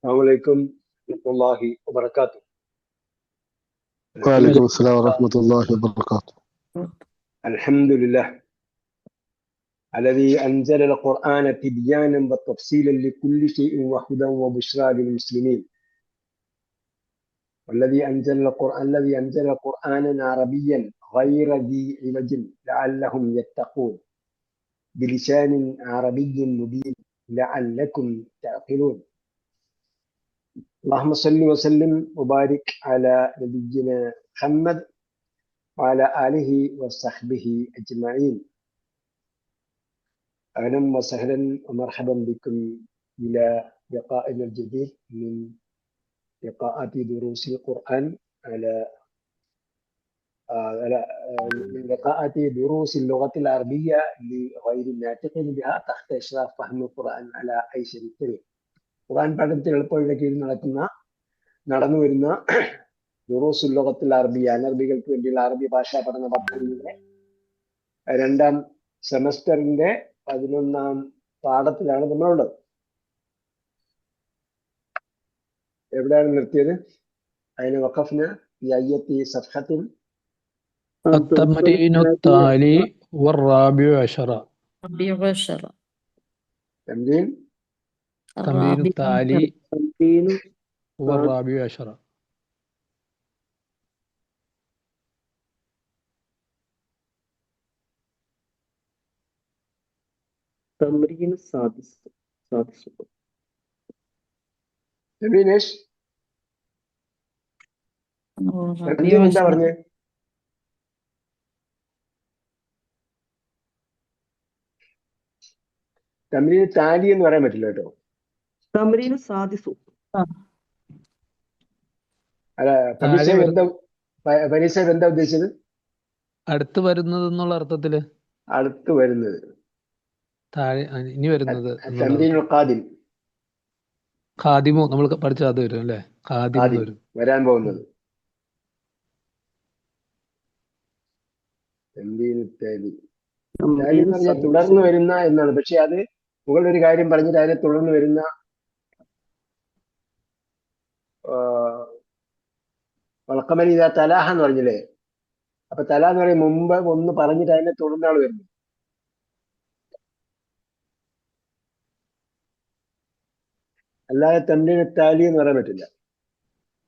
السلام عليكم ورحمة الله وبركاته. وعليكم السلام ورحمة الله وبركاته. الحمد لله الذي أنزل القرآن تبيانا وتفصيلا لكل شيء وهدى وبشرى للمسلمين، والذي أنزل قرآنا عربيا غير ذي عوج لعلهم يتقون بلسان عربي مبين لعلكم تعقلون. اللهم صل وسلم وبارك على نبينا محمد وعلى آله وصحبه أجمعين. أهلا وسهلا ومرحبا بكم إلى لقائنا الجديد من لقاءات دروس القرآن من لقاءات دروس اللغة العربية لغير الناطقين بها تحت إشراف فهم القرآن على أيسر الطريق. ഖുർആൻ പഠനത്തിൽ എളുപ്പവഴിയുടെ കീഴിൽ നടന്നു വരുന്ന ദുറൂസുൽ ലുഗത്തുൽ അറബിയ, അനർബികൾക്ക് വേണ്ടിയുള്ള അറബി ഭാഷാ പഠന പദ്ധതിയുടെ 2ാം സെമസ്റ്ററിന്റെ 11ാം പാഠത്തിലാണ് നമ്മളുള്ളത്. എവിടെയാണ് നിർത്തിയത്? അതിന് വഖഫ്ന ഈ അയ്യത്തി സഫഹത്തിൻ التمرين التالي والرابع عشر. തംരീൻ التمرين التالي والرابع عشر. التمرين السادس. തംരീൻ ഏഷ് തംരീൻ എന്താ പറഞ്ഞേ? തംരീൻ താലി എന്ന് പറയാൻ പറ്റില്ല കേട്ടോ. التمرين السادس. അല്ല, ഫരീസ എന്താ ഉദ്ദേശിച്ചത്? അടുത്ത് വരുന്നത് എന്നുള്ള അർത്ഥത്തില് അടുത്ത് വരുന്നത്, താഴെ ഇനി വരുന്നത് തംരീനുൽ ഖാദിം, ഖാദിമോ നമ്മൾ പഠിച്ച അത് വരും അല്ലെ? ഖാദിം ഖാദിം വരും, വരാൻ പോകുന്നത്. തംരീനുൽ താലി എന്ന് പറഞ്ഞാൽ തുടർന്ന് വരുന്ന എന്നാണ്. പക്ഷെ അത് മുകളിലൊരു കാര്യം പറഞ്ഞിട്ട് അതിനെ തുടർന്ന് വരുന്ന വളക്കമനി ഇതാ തലാഹ എന്ന് പറഞ്ഞില്ലേ? അപ്പൊ തല എന്ന് പറയും മുമ്പ് ഒന്ന് പറഞ്ഞിട്ട് അതിനെ തുടർന്നാണ് വരുന്നത്. അല്ലാതെ തംരീൻ താലി എന്ന് പറയാൻ പറ്റില്ല.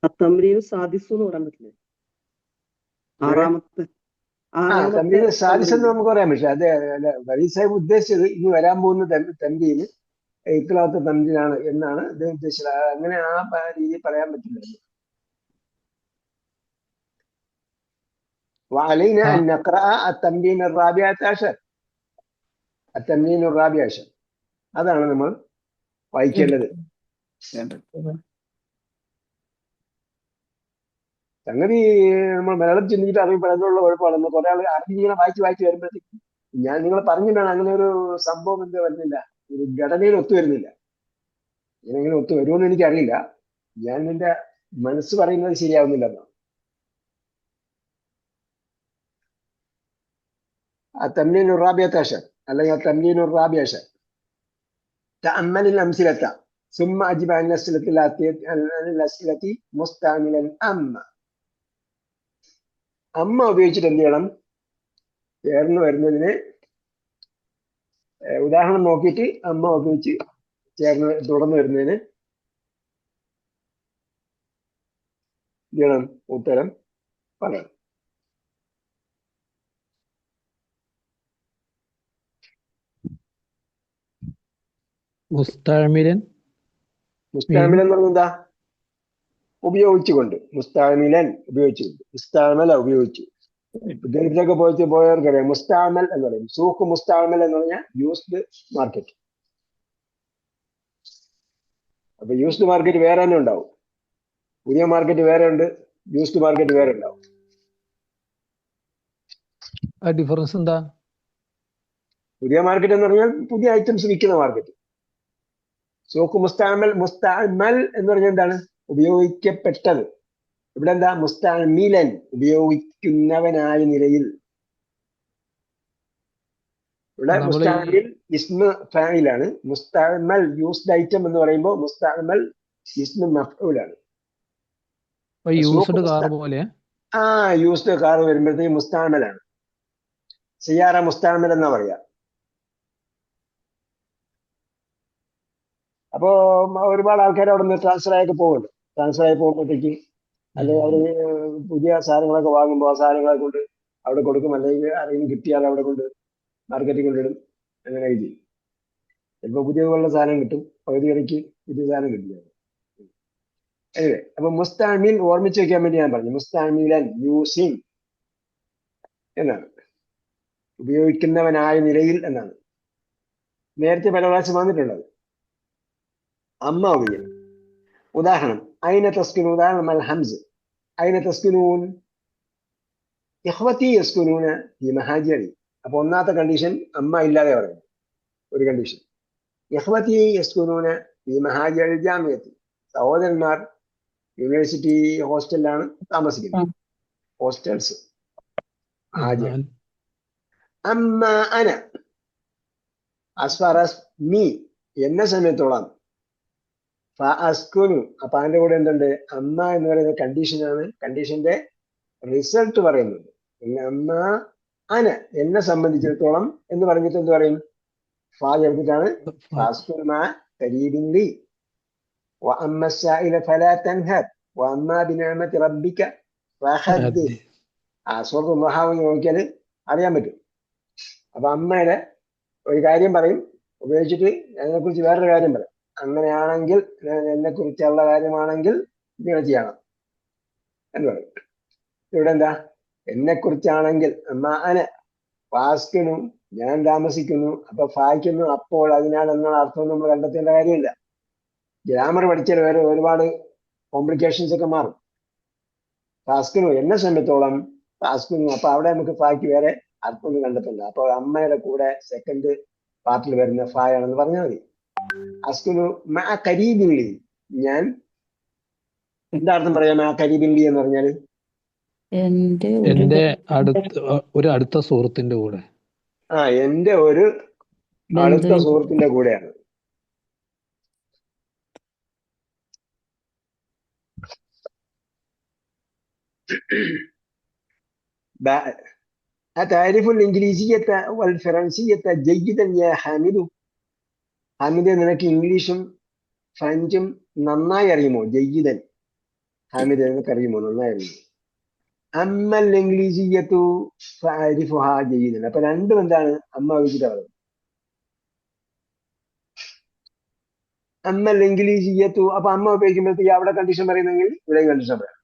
التمرين السادس എന്ന് പറയാൻ പറ്റില്ല. ആറാമത്തെ തംരീൻ സാദിസ് എന്ന് നമുക്ക് പറയാം. പക്ഷെ അത് ഫരീദ് സാഹിബ് ഉദ്ദേശിച്ചത് ഇനി വരാൻ പോകുന്ന തംരീന് ഇഖ്ലാത്ത് തംരീനാണ് എന്നാണ് അദ്ദേഹം ഉദ്ദേശിച്ചത്. അങ്ങനെ ആ രീതിയിൽ പറയാൻ പറ്റില്ല. وعلينا أن نقرأ التمرين الرابع عشر. التمرين الرابع عشر അതാണ് നമ്മൾ വായിക്കേണ്ടത്. സംഗതി നമ്മൾ മലയാളം ചിന്തിച്ചിട്ട് അറിവ് പറയുന്നുള്ള കുഴപ്പമാണ്. കുറെ ആൾ അറബി ഇങ്ങനെ വായിച്ച് വരുമ്പോഴത്തേക്കും ഞാൻ നിങ്ങൾ പറഞ്ഞിട്ടാണ് അങ്ങനെ ഒരു സംഭവം എന്താ വരുന്നില്ല, ഒരു ഘടനയിൽ ഒത്തു വരുന്നില്ല. ഇങ്ങനെ ഒത്തു വരുമെന്ന് എനിക്കറിയില്ല. ഞാൻ എന്റെ മനസ്സ് പറയുന്നത് ശരിയാവുന്നില്ല എന്നാണ്. التمرين الرابع عشر അല്ലെങ്കിൽ التمرين الرابع عشر. تأمل الأمثلة ثم أجب عن الأسئلة مستعملا അമ്മ ഉപയോഗിച്ചിട്ട് എന്ത് ചെയ്യണം? ചേർന്ന് വരുന്നതിന് ഉദാഹരണം നോക്കിയിട്ട് അമ്മ ഉപയോഗിച്ച് തുടർന്ന് വരുന്നതിന് എന്ത് ചെയ്യണം? ഉത്തരം പറയണം. മുസ്തഅമിലൻ എന്ന് പറഞ്ഞാൽ എന്താ? ഉപയോഗിച്ചുകൊണ്ട്. മുസ്തഅമിലൻ ഉപയോഗിച്ചുകൊണ്ട്, മുസ്തഅമല ഉപയോഗിച്ചു. ഗൾഫിലൊക്കെ പോയവർക്കറിയാം മുസ്തഅമൽ എന്ന് പറയും. സൂഖ് മുസ്തഅമൽ എന്ന് പറഞ്ഞാൽ യൂസ്ഡ് മാർക്കറ്റ്. അപ്പൊ യൂസ്ഡ് മാർക്കറ്റ് വേറെ തന്നെ ഉണ്ടാവും. പുതിയ മാർക്കറ്റ് വേറെ ഉണ്ട്, യൂസ്ഡ് മാർക്കറ്റ് വേറെ ഉണ്ടാവും. ആ ഡിഫറൻസ് എന്താ? പുതിയ മാർക്കറ്റ് എന്ന് പറഞ്ഞാൽ പുതിയ ഐറ്റംസ് വിൽക്കുന്ന മാർക്കറ്റ്. സൂഖ് മുസ്തഅമൽ എന്ന് പറഞ്ഞാൽ എന്താണ്? ഉപയോഗിക്കപ്പെട്ടത്. ഇവിടെ എന്താ? മുസ്തഅമിലൻ ഉപയോഗിക്കുന്നവനായ നിലയിൽ. ഇവിടെ മുസ്തഅമിൽ ഇസ്മ ഫാഇലാണ്. മുസ്തഅമൽ യൂസ്ഡ് ഐറ്റം എന്ന് പറയുമ്പോൾ മുസ്തഅമൽ ഇസ്മു മഫ്ഊലാണ്. അപ്പൊ യൂസ്ഡ് കാർ പോലെ യൂസ്ഡ് കാർ വരുമ്പോഴത്തേക്ക് മുസ്താമലാണ്. സിയാറ മുസ്താമൽ എന്നാ പറയാ. അപ്പോ ഒരുപാട് ആൾക്കാർ അവിടെ നിന്ന് ട്രാൻസ്ഫർ ആയി പോകുമ്പോഴത്തേക്ക് അല്ലെങ്കിൽ അവർ പുതിയ സാധനങ്ങളൊക്കെ വാങ്ങുമ്പോൾ ആ സാധനങ്ങളെ കൊണ്ട് അവിടെ കൊടുക്കും, അല്ലെങ്കിൽ ആരെങ്കിലും കിട്ടിയാൽ അവിടെ കൊണ്ട് മാർക്കറ്റിൽ കൊണ്ടിടും. അങ്ങനെ ചെയ്യും. ചിലപ്പോൾ പുതിയതുള്ള സാധനം കിട്ടും, പകുതി വിലയ്ക്ക് പുതിയ സാധനം കിട്ടില്ല. എനിവേ, അപ്പൊ മുസ്താമിൽ ഓർമ്മിച്ച് വെക്കാൻ വേണ്ടി ഞാൻ പറഞ്ഞു. മുസ്താമിലൻ യൂസിങ് എന്നാണ്, ഉപയോഗിക്കുന്നവനായ നിലയിൽ എന്നാണ്. നേരത്തെ പല പ്രാവശ്യം വന്നിട്ടുള്ളത്. അമ്മ ഉപയോഗിക്കണം. ഉദാഹരണം ഐന തസ്കുനൂൻ, ഉദാഹരണം അൽ ഹംസ്. ഐന തസ്കുനൂൻ ഇഖ്വതി യസ്കുനൂന ഫീ മഹാജിരി. അപ്പൊ ഒന്നാമത്തെ കണ്ടീഷൻ അമ്മ ഇല്ലാതെ പറയുന്നു. ഒരു കണ്ടീഷൻ ഇഖ്വതി യസ്കുനൂന ഫീ മഹാജിരി ജാമിയത്തി. സഹോദരന്മാർ യൂണിവേഴ്സിറ്റി ഹോസ്റ്റലിലാണ് താമസിക്കുന്നത്. ഹോസ്റ്റൽസ്. അമ്മ അന as far as me, എന്നെ സമയത്തോളം ഫഅസ്കുനു. അപ്പൊ അതിന്റെ കൂടെ എന്തുണ്ട്? അമ്മ എന്ന് പറയുന്ന കണ്ടീഷനാണ്. കണ്ടീഷന്റെ റിസൾട്ട് പറയുന്നുണ്ട്. അമ്മ അന എന്നെ സംബന്ധിച്ചിടത്തോളം എന്ന് പറഞ്ഞിട്ട് എന്ത് പറയും? ഫാ ചേർത്തിട്ടാണ് ഫഅസ്കുനു മാ ഖരീബിൻ ലി വഅമ്മ السائل فلا تنهر وأما بنعمة ربك فحدث. സൂറത്തുൽ ദുഹ നോക്കിയാൽ അറിയാൻ പറ്റും. അപ്പൊ അമ്മയുടെ ഒരു കാര്യം പറയും, ഉപയോഗിച്ചിട്ട് അതിനെ കുറിച്ച് വേറൊരു കാര്യം പറയും. അങ്ങനെയാണെങ്കിൽ, എന്നെ കുറിച്ചുള്ള കാര്യമാണെങ്കിൽ ഇങ്ങനെ ചെയ്യണം എന്ന് പറയും. ഇവിടെ എന്താ? എന്നെ കുറിച്ചാണെങ്കിൽ അമ്മ അന ഫാസ്കിനു, ഞാൻ താമസിക്കുന്നു. അപ്പൊ ഫായ്ക്കുന്നു, അപ്പോൾ, അതിനാൽ എന്നുള്ള അർത്ഥം നമ്മൾ കണ്ടെത്തേണ്ട കാര്യമില്ല. ഗ്രാമർ പഠിച്ചാൽ വേറെ ഒരുപാട് കോംപ്ലിക്കേഷൻസ് ഒക്കെ മാറും. ഫാസ്കിനു എന്നെ സംബന്ധിച്ചോളം ഫാസ്കിനു, അപ്പൊ അവിടെ നമുക്ക് ഫായ്ക്ക് വേറെ അർത്ഥമൊന്നും കണ്ടെത്തണ്ട. അപ്പൊ അമ്മയുടെ കൂടെ സെക്കൻഡ് പാർട്ടിൽ വരുന്ന ഫായാണെന്ന് പറഞ്ഞാൽ മതി. അസ്കുനു മാ ഖരീബിൻ ലി, ഞാൻ എന്താ അർത്ഥം പറയാം? മാ ഖരീബിൻ ലി എന്ന് പറഞ്ഞാല് എന്റെ അടുത്ത സുഹൃത്തിന്റെ കൂടെ. എന്റെ ഒരു അടുത്ത സുഹൃത്തിന്റെ കൂടെയാണ്. أتعرف الإنجليزية والفرنسية جيدا يا حامد. ഹാമിദ്, നിനക്ക് ഇംഗ്ലീഷും ഫ്രഞ്ചും നന്നായി അറിയുമോ? ജയ്യിദൻ. ഹാമിദ്, നിനക്ക് അറിയുമോ? നന്നായി അറിയുമോ? അമ്മൽ ഇംഗ്ലീസിയത്തു ഫഅരിഫുഹാ ജയ്യിദൻ. അപ്പൊ രണ്ടും എന്താണ്? അമ്മ വെച്ചിട്ട് പറയുന്നത്. അമ്മൽ ഇംഗ്ലീസിയത്തു, അപ്പൊ അമ്മ ഉപയോഗിക്കുമ്പോഴത്തേക്ക് അവിടെ കണ്ടീഷൻ പറയുന്നെങ്കിൽ ഇവിടെ കണ്ടീഷൻ പറയാം.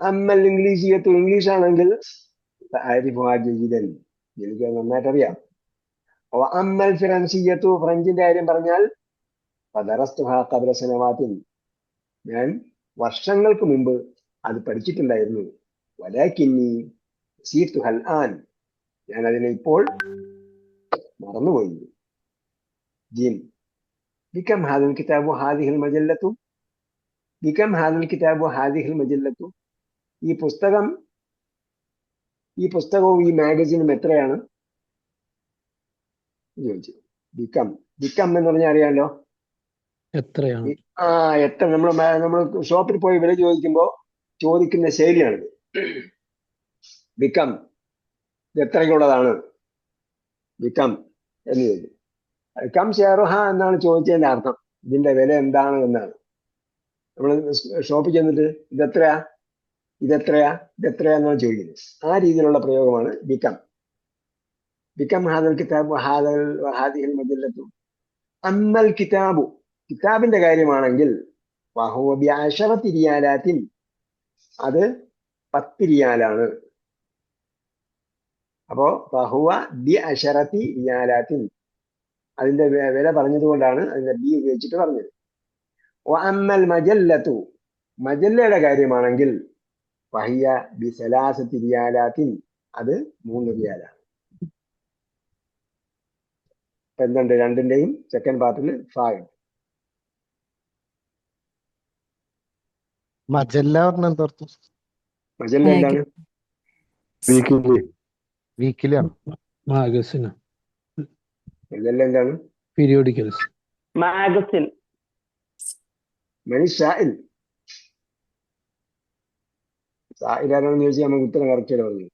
അമ്മൽ ഇംഗ്ലീസിയത്തു, ഇംഗ്ലീഷ് ആണെങ്കിൽ ഫഅരിഫുഹാ ജയ്യിദൻ, എനിക്ക് നന്നായിട്ട് അറിയാം. അമ്മൽ ഫിറൻസിയത്തു, ഫ്രഞ്ചിന്റെ കാര്യം പറഞ്ഞാൽ ഫദറസ്തുഹാ ഖബ്ല സനവാത്തിൻ, ഞാൻ വർഷങ്ങൾക്ക് മുമ്പ് അത് പഠിച്ചിട്ടുണ്ടായിരുന്നു. വലാകിന്നി നസീതുഹൽ ആൻ, ഞാൻ അതിനെ ഇപ്പോൾ മറന്നുപോയി. ജീൻ ബികം ഹാദിൽ കിതാബു ഹാദിഹിൽ മജല്ലത്തു. ബികം ഹാദിൽ കിതാബു ഹാദിഹിൽ മജല്ലത്തു, ഈ പുസ്തകവും ഈ മാഗസിനും എത്രയാണ് ചോദിച്ചു. ബിക്കം എന്ന് പറഞ്ഞാൽ അറിയാമല്ലോ എത്രയാണ്. എത്ര. നമ്മൾ ഷോപ്പിൽ പോയി വില ചോദിക്കുമ്പോൾ ചോദിക്കുന്ന ശൈലിയാണിത്. ബിക്കം, ഇത് എത്രയ്ക്കുള്ളതാണ്? ബിക്കം എന്ന് ചോദിക്കും. കം ഷെയറുഹ എന്നാണ് ചോദിച്ചതിന്റെ അർത്ഥം. ഇതിന്റെ വില എന്താണ് എന്നാണ്. നമ്മൾ ഷോപ്പിൽ ചെന്നിട്ട് ഇതെത്രയാ എന്നാണ് ചോദിക്കുന്നത്. ആ രീതിയിലുള്ള പ്രയോഗമാണ് ബിക്കം. ബിക്കം ഹാദൽ കിതാബു ഹാദിഹിൽ മജല്ലത്തു. അമ്മൽ കിതാബു, കിതാബിന്റെ കാര്യമാണെങ്കിൽ വഹുവ ബിഅശറത്തി റിയാലാത്തിൻ, അത് 10 റിയാലാണ്. അപ്പോ വഹുവ ബിഅശറത്തി റിയാലാത്തിൻ, അതിന്റെ വില പറഞ്ഞതുകൊണ്ടാണ് അതിന്റെ ബി ഉപയോഗിച്ചിട്ട് പറഞ്ഞത്. അമ്മൽ മജല്ലത്തു, മജല്ലയുടെ കാര്യമാണെങ്കിൽ വഹിയ ബിസലാസത്തി റിയാലാത്തിൻ, അത് 3 റിയാലാണ്. എന്തുണ്ട്? രണ്ടിന്റെയും സെക്കൻഡ് പാർട്ടിൽ ഫാഗ്. മജല്ല പറഞ്ഞ എന്താ? മജല്ല എന്താണ്? വീക്കിലാണ്. മാഗസിന്. മജല്ല എന്താണ്? പീരിയോഡിക്കൽസ്. മാഗസിൻ. മനി സാഇൽ. സാഹിൽ ആരാണെന്ന് ചോദിച്ചാൽ നമുക്ക് ഉത്തരം കറക്റ്റ് പറഞ്ഞു.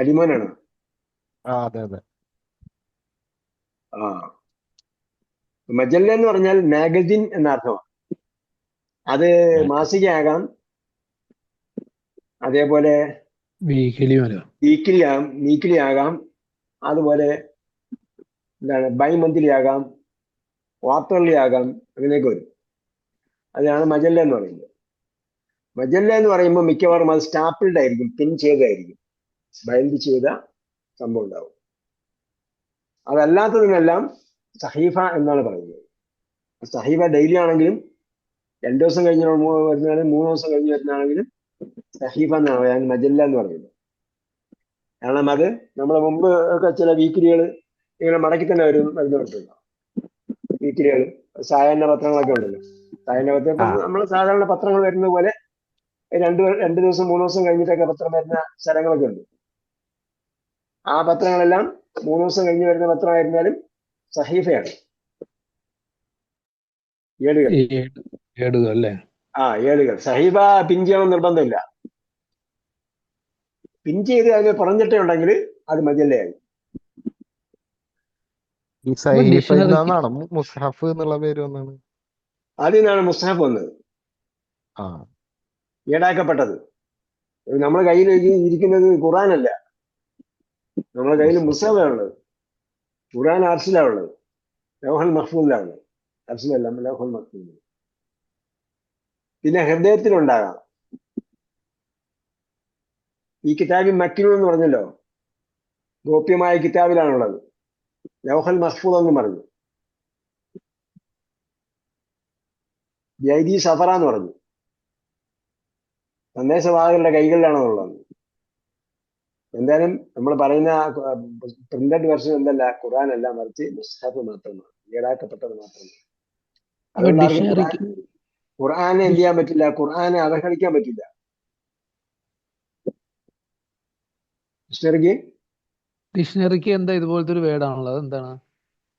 അലിമോനാണോ? അതെ അതെ. ആ, മജല്ല എന്ന് പറഞ്ഞാൽ മാഗസിൻ എന്ന അർത്ഥമാണ്. അത് മാസികയാകാം, അതേപോലെ വീക്കിലി ആകാം, അതുപോലെ എന്താണ് ബൈ മന്ത്ലി ആകാം, ക്വാർട്ടർലി ആകാം, അങ്ങനെയൊക്കെ വരും. അതിനാണ് മജല്ല എന്ന് പറയുന്നത്. മജല്ല എന്ന് പറയുമ്പോൾ മിക്കവാറും അത് സ്റ്റാപ്പിൾഡ് ആയിരിക്കും, പിൻ ചെയ്തായിരിക്കും, ബൈൻഡ് ചെയ്ത സംഭവം ഉണ്ടാവും. അതല്ലാത്തതിനെല്ലാം സഹീഫ എന്നാണ് പറയുന്നത്. സഹീഫ ഡെയിലി ആണെങ്കിലും 2 ദിവസം കഴിഞ്ഞ് വരുന്നതാണെങ്കിലും 3 ദിവസം കഴിഞ്ഞ് വരുന്നതാണെങ്കിലും സഹീഫ എന്നാണ് പറയാൻ മജല്ല എന്ന് പറയുന്നത്. കാരണം അത് നമ്മളെ മുമ്പ് ഒക്കെ ചില വീക്കിലികൾ ഇങ്ങനെ മടക്കി തന്നെ വരുന്നുണ്ടല്ലോ. വീക്കിലികൾ സായാഹ്ന പത്രങ്ങളൊക്കെ ഉണ്ടല്ലോ. സായാഹ്ന പത്രം നമ്മൾ സാധാരണ പത്രങ്ങൾ വരുന്നത് പോലെ 2 ദിവസം 3 ദിവസം കഴിഞ്ഞിട്ടൊക്കെ പത്രം വരുന്ന സ്ഥലങ്ങളൊക്കെ ഉണ്ട്. ആ പത്രങ്ങളെല്ലാം 3 ദിവസം കഴിഞ്ഞ് വരുന്ന പത്രമായിരുന്നാലും സഹീഫയാണ്. ഏടുകൾ അല്ലേ? ഏടുകൾ. സഹീഫ പിൻ ചെയ്യണം നിർബന്ധമില്ല. പിൻ ചെയ്ത് അതിന് പറഞ്ഞിട്ടേ ഉണ്ടെങ്കിൽ അത് മജല്ലയായി. ഈ സഹീഫയിൽ നിന്നാണ് മുസ്ഹഫ് എന്നുള്ള പേര് വന്നത്. അതിൽ നിന്നാണ് മുസ്ഹഫ് വന്നത്, ഏടാക്കപ്പെട്ടത്. നമ്മുടെ കയ്യിൽ ഇരിക്കുന്നത് ഖുർആനല്ല, നമ്മുടെ കയ്യിൽ മുസ്ഹഫാണ് ഉള്ളത്. ഖുർആൻ അർശിലാണ് ഉള്ളത്, ലൗഹുൽ മഹ്ഫൂദിലാണ് ഉള്ളത്. അർശിലല്ല, ലൗഹുൽ മഹ്ഫൂദ്. പിന്നെ ഹൃദയത്തിലുണ്ടാകാം. ഈ കിതാബിൽ മക്നൂൻ എന്ന് പറഞ്ഞല്ലോ, ഗോപ്യമായ കിതാബിലാണുള്ളത്. ലൗഹുൽ മഹ്ഫൂദ് എന്ന് പറഞ്ഞു. ജൈദി സഫറ എന്ന് പറഞ്ഞു. സന്ദേശവാഹകരുടെ കൈകളിലാണെന്നുള്ളത്. എന്തായാലും നമ്മൾ പറയുന്ന പ്രിന്റഡ് വെർഷൻ എന്തല്ല, ഖുർആൻ അല്ല, മറിച്ച് മുസ്ഹഫ് മാത്രമാണ്, ഏടാക്കപ്പെട്ടത് മാത്രമാണ്. അതുകൊണ്ട് ഖുർആനെ എന്ത് ചെയ്യാൻ പറ്റില്ല, ഖുർആനെ അവഹേളിക്കാൻ പറ്റില്ല. ഡിക്ഷണറിക്ക് എന്താ ഇതുപോലത്തെ ഒരു വേർഡാണുള്ളത്? എന്താണ്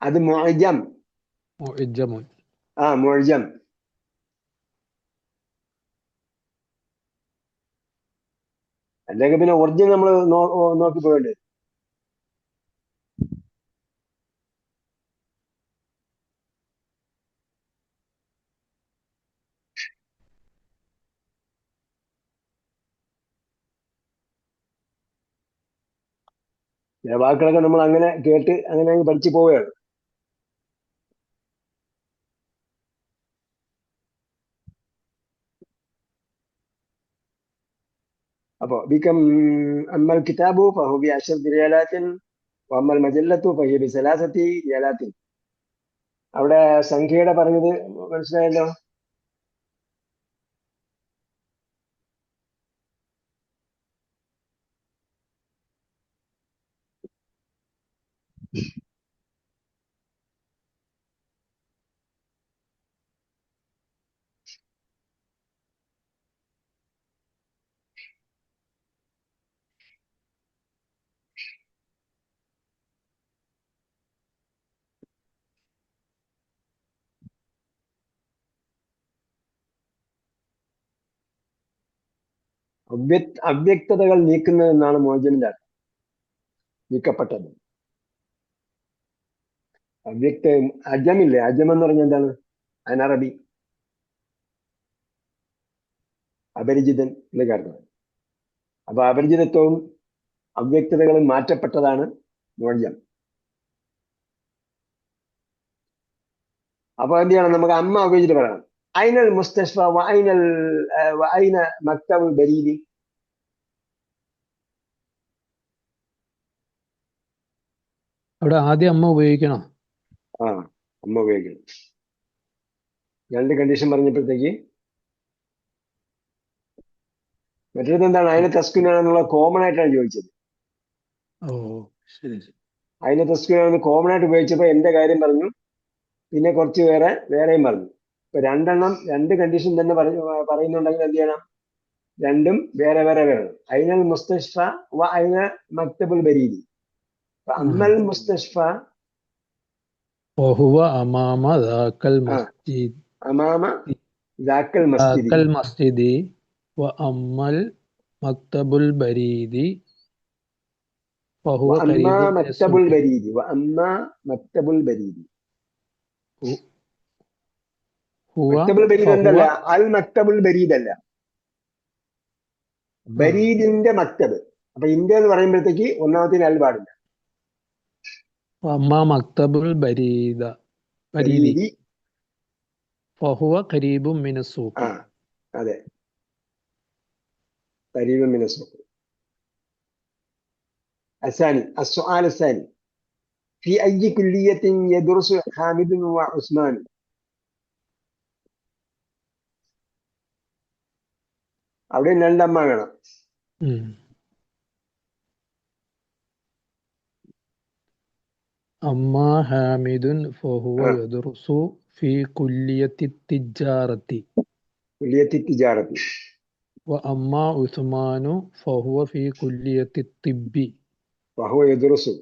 അത്? മുഅ്ജം. മുഅ്ജം. അല്ലെങ്കിൽ പിന്നെ ഒറിജിനൽ നമ്മൾ നോക്കി പോകേണ്ടി വരും. ചില വാക്കുകളൊക്കെ നമ്മൾ അങ്ങനെ കേട്ട് അങ്ങനെ അങ്ങ് പഠിച്ചു പോവുകയാണ്. അപ്പോ ബികം അമ്മൽ കിതാബു ഫഹു ബി 10 റിയാലാത്തിൻ വഅമ്മൽ മജല്ലത്തു ഫഹിയ ബി 3 റിയാലാത്തിൻ. അവിടെ സംഖ്യയുടെ പറഞ്ഞത് മനസ്സിലായല്ലോ. അവ്യക്തതകൾ നീക്കുന്നതെന്നാണ് മോചനിന്റെ അർത്ഥം. നീക്കപ്പെട്ടത്. അജമില്ലേ, അജം എന്ന് പറഞ്ഞാൽ എന്താണ്? അനറബി, അപരിചിതൻ എന്നൊക്കെ അർത്ഥം. അപ്പൊ അപരിചിതത്വവും അവ്യക്തതകളും മാറ്റപ്പെട്ടതാണ് മോചം. അപ്പൊ എന്ത് ചെയ്യണം? നമുക്ക് അമ്മ ഉപയോഗിച്ചിട്ട് പറയണം. ഐനൽ മുസ്തഷ്ഫ ഐന മക്തബുൽ ബരീദി. അവിടെ ആദ്യം അമ്മ ഉപയോഗിക്കണം. അമ്മ ഉപയോഗിക്കണം. 2 കണ്ടീഷൻ പറഞ്ഞപ്പോഴത്തേക്ക് മറ്റൊരു എന്താണ്? അതിനെ തസ്കുനാണെന്നുള്ള കോമൺ ആയിട്ടാണ് ചോദിച്ചത്. അതിനെ തസ്കുനാണെന്ന് കോമൺ ആയിട്ട് ഉപയോഗിച്ചപ്പോ എന്റെ കാര്യം പറഞ്ഞു, പിന്നെ കുറച്ച് വേറെയും പറഞ്ഞു. ഇപ്പൊ 2 കണ്ടീഷൻ തന്നെ പറയുന്നുണ്ടെങ്കിൽ എന്ത് ചെയ്യണം? 2 വേറെ വേണം. ഐനൽ മുസ്തഷ്ഫ വ ഐന മക്തബുൽ ബരീദി. അമ്മൽ മുസ്തഷ്ഫ വഹുവ അമാമ ദാക്കൽ ആ മസ്ജിദ് അമാമ ദാക്കൽ മസ്ജിദി ദാക്കൽ മസ്ജിദി വ അമ്മൽ മക്തബുൽ ബരീദി ഫഹുവ അമ്മാ ഖരീബും മിന മക്തബുൽ സൂഖി. ബരീദി അമ്മാ മക്തബുൽ ബരീദി. ഹുവ മക്തബുൽ ബരീദ് ഫഹുവ എന്തല്ല, അൽ മക്തബുൽ ബരീദ് അല്ല, ആ, ബരീദിന്റെ മക്തബ്. അപ്പൊ ഇന്ത്യ എന്ന് പറയുമ്പോഴത്തേക്ക് ഒന്നാമത്തിന് അൽ പാടില്ല. അമ്മ മക്തബുൽ ബരീദി ബരീദി. ഫഹുവ ഖരീബും മിന ആ സൂഖി. അതെ, قريبا من السوق. الثاني السؤال الثاني في أي كلية يدرس حامد وعثمان؟ അവിടെ രണ്ടമ്മ വേണം. അമ്മ ഹാമിദുൻ ഫഹുവ ആ യദ്റുസു ഫി കുല്ലിയത്തി തിജാറത്തി കുല്ലിയത്തി തിജാറത്തി. വ അമ്മ ഉസ്മാനു ഫഹുവ ഫി കുല്ലിയത്തി തിബ്ബി. വഹുവ യദ്റുസു.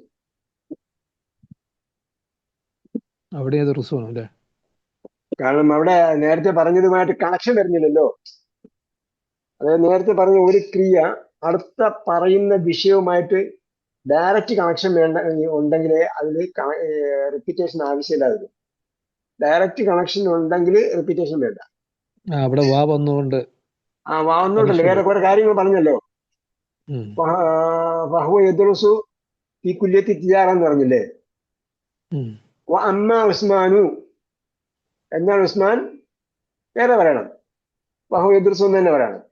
അവിടെ യദ്റുസു ആണ് അല്ലേ? കാരണം അവിടെ നേരത്തെ പറഞ്ഞതുമായിട്ട് കണക്ഷൻ വരുന്നില്ലല്ലോ. അതായത് നേരത്തെ പറഞ്ഞ ഒരു ക്രിയ അടുത്ത പറയുന്ന വിഷയവുമായിട്ട് ഡയറക്റ്റ് കണക്ഷൻ വേണ്ട ഉണ്ടെങ്കിൽ അതിൽ റിപ്പീറ്റേഷൻ ആവശ്യമില്ല. അതിന് ഡയറക്റ്റ് കണക്ഷൻ ഉണ്ടെങ്കിൽ റിപ്പീറ്റേഷൻ വേണ്ട. അവിടെ വാ വന്നുകൊണ്ട് ആ വാവുന്നുണ്ടല്ലോ, കണക്ഷൻ വേറെ വരും. കുറെ കാര്യങ്ങൾ പറഞ്ഞല്ലോ. ഉം. ഫഹുവ യദ്റുസു ഈ കുല്യത്തി തിജാറ എന്ന് പറഞ്ഞില്ലേ. ഉം. അമ്മ ഉസ്മാനു എന്നാൽ ഉസ്മാൻ വേറെ പറയണം, ഫഹുവ യദ്റുസു എന്ന് തന്നെ പറയണം.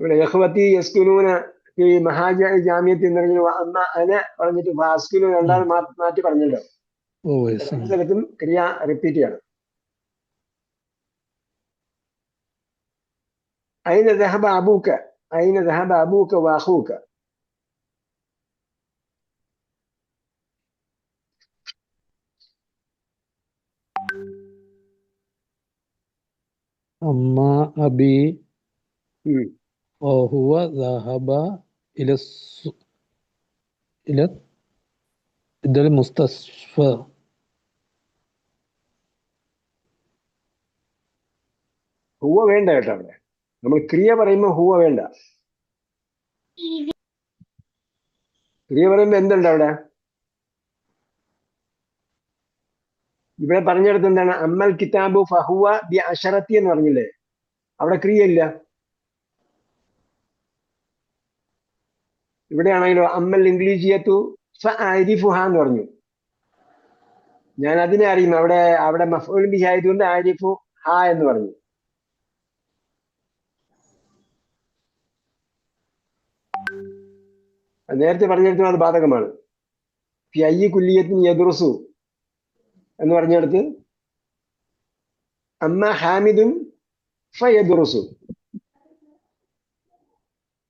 ഇവിടെ യഹ്വത്തി യസ്കുനൂന ഈ മഹാജ ജാമ്യത്തിൽ എന്ന് അമ്മ അന പറഞ്ഞിട്ട് ഫാസ്കുനു രണ്ടാമത് മാറ്റി പറഞ്ഞല്ലോ. Oh yes. രണ്ട് സ്ഥലത്തും ക്രിയ റിപ്പീറ്റ് ചെയ്യണം. അയിന ദഹബ അബൂക്ക, അയിന ദഹബ അബൂക്ക വാഹൂക്ക. അമ്മ അബി ഉം. വഹുവ ദഹബ ഇല ഇല ഇദൽ മുസ്തസ്ഫ. ഹുവ വേണ്ട കേട്ടോ. അവിടെ നമ്മൾ ക്രിയ പറയുമ്പോൾ ഹുവ വേണ്ട. ക്രിയ പറയുമ്പോൾ എന്തുണ്ട് അവിടെ? ഇവിടെ പറഞ്ഞെടുത്ത് എന്താണ്? അമ്മൽ കിതാബു ഫഹുവ ബി അഷറത്തി എന്ന് പറഞ്ഞില്ലേ. അവിടെ ക്രിയ ഇല്ല. ഇവിടെയാണെങ്കിലോ അമ്മൽ ഇംഗ്ലീഷിയത്തു ഫഅരിഫുഹ എന്ന് പറഞ്ഞു. ഞാൻ അതിനെ അറിയുന്നു. അവിടെ അവിടെ മഫ്ഊൽ ബിഹി ആയതുകൊണ്ട് ആരിഫു ഹ എന്ന് പറഞ്ഞു. നേരത്തെ പറഞ്ഞെടുത്തും അത് ബാധകമാണ്. ഫി അയ്യി കുല്ലിയത്തിൻ യദ്റുസു എന്ന് പറഞ്ഞെടുത്ത് അമ്മ ഹാമിദുൻ ഫയദ്റുസു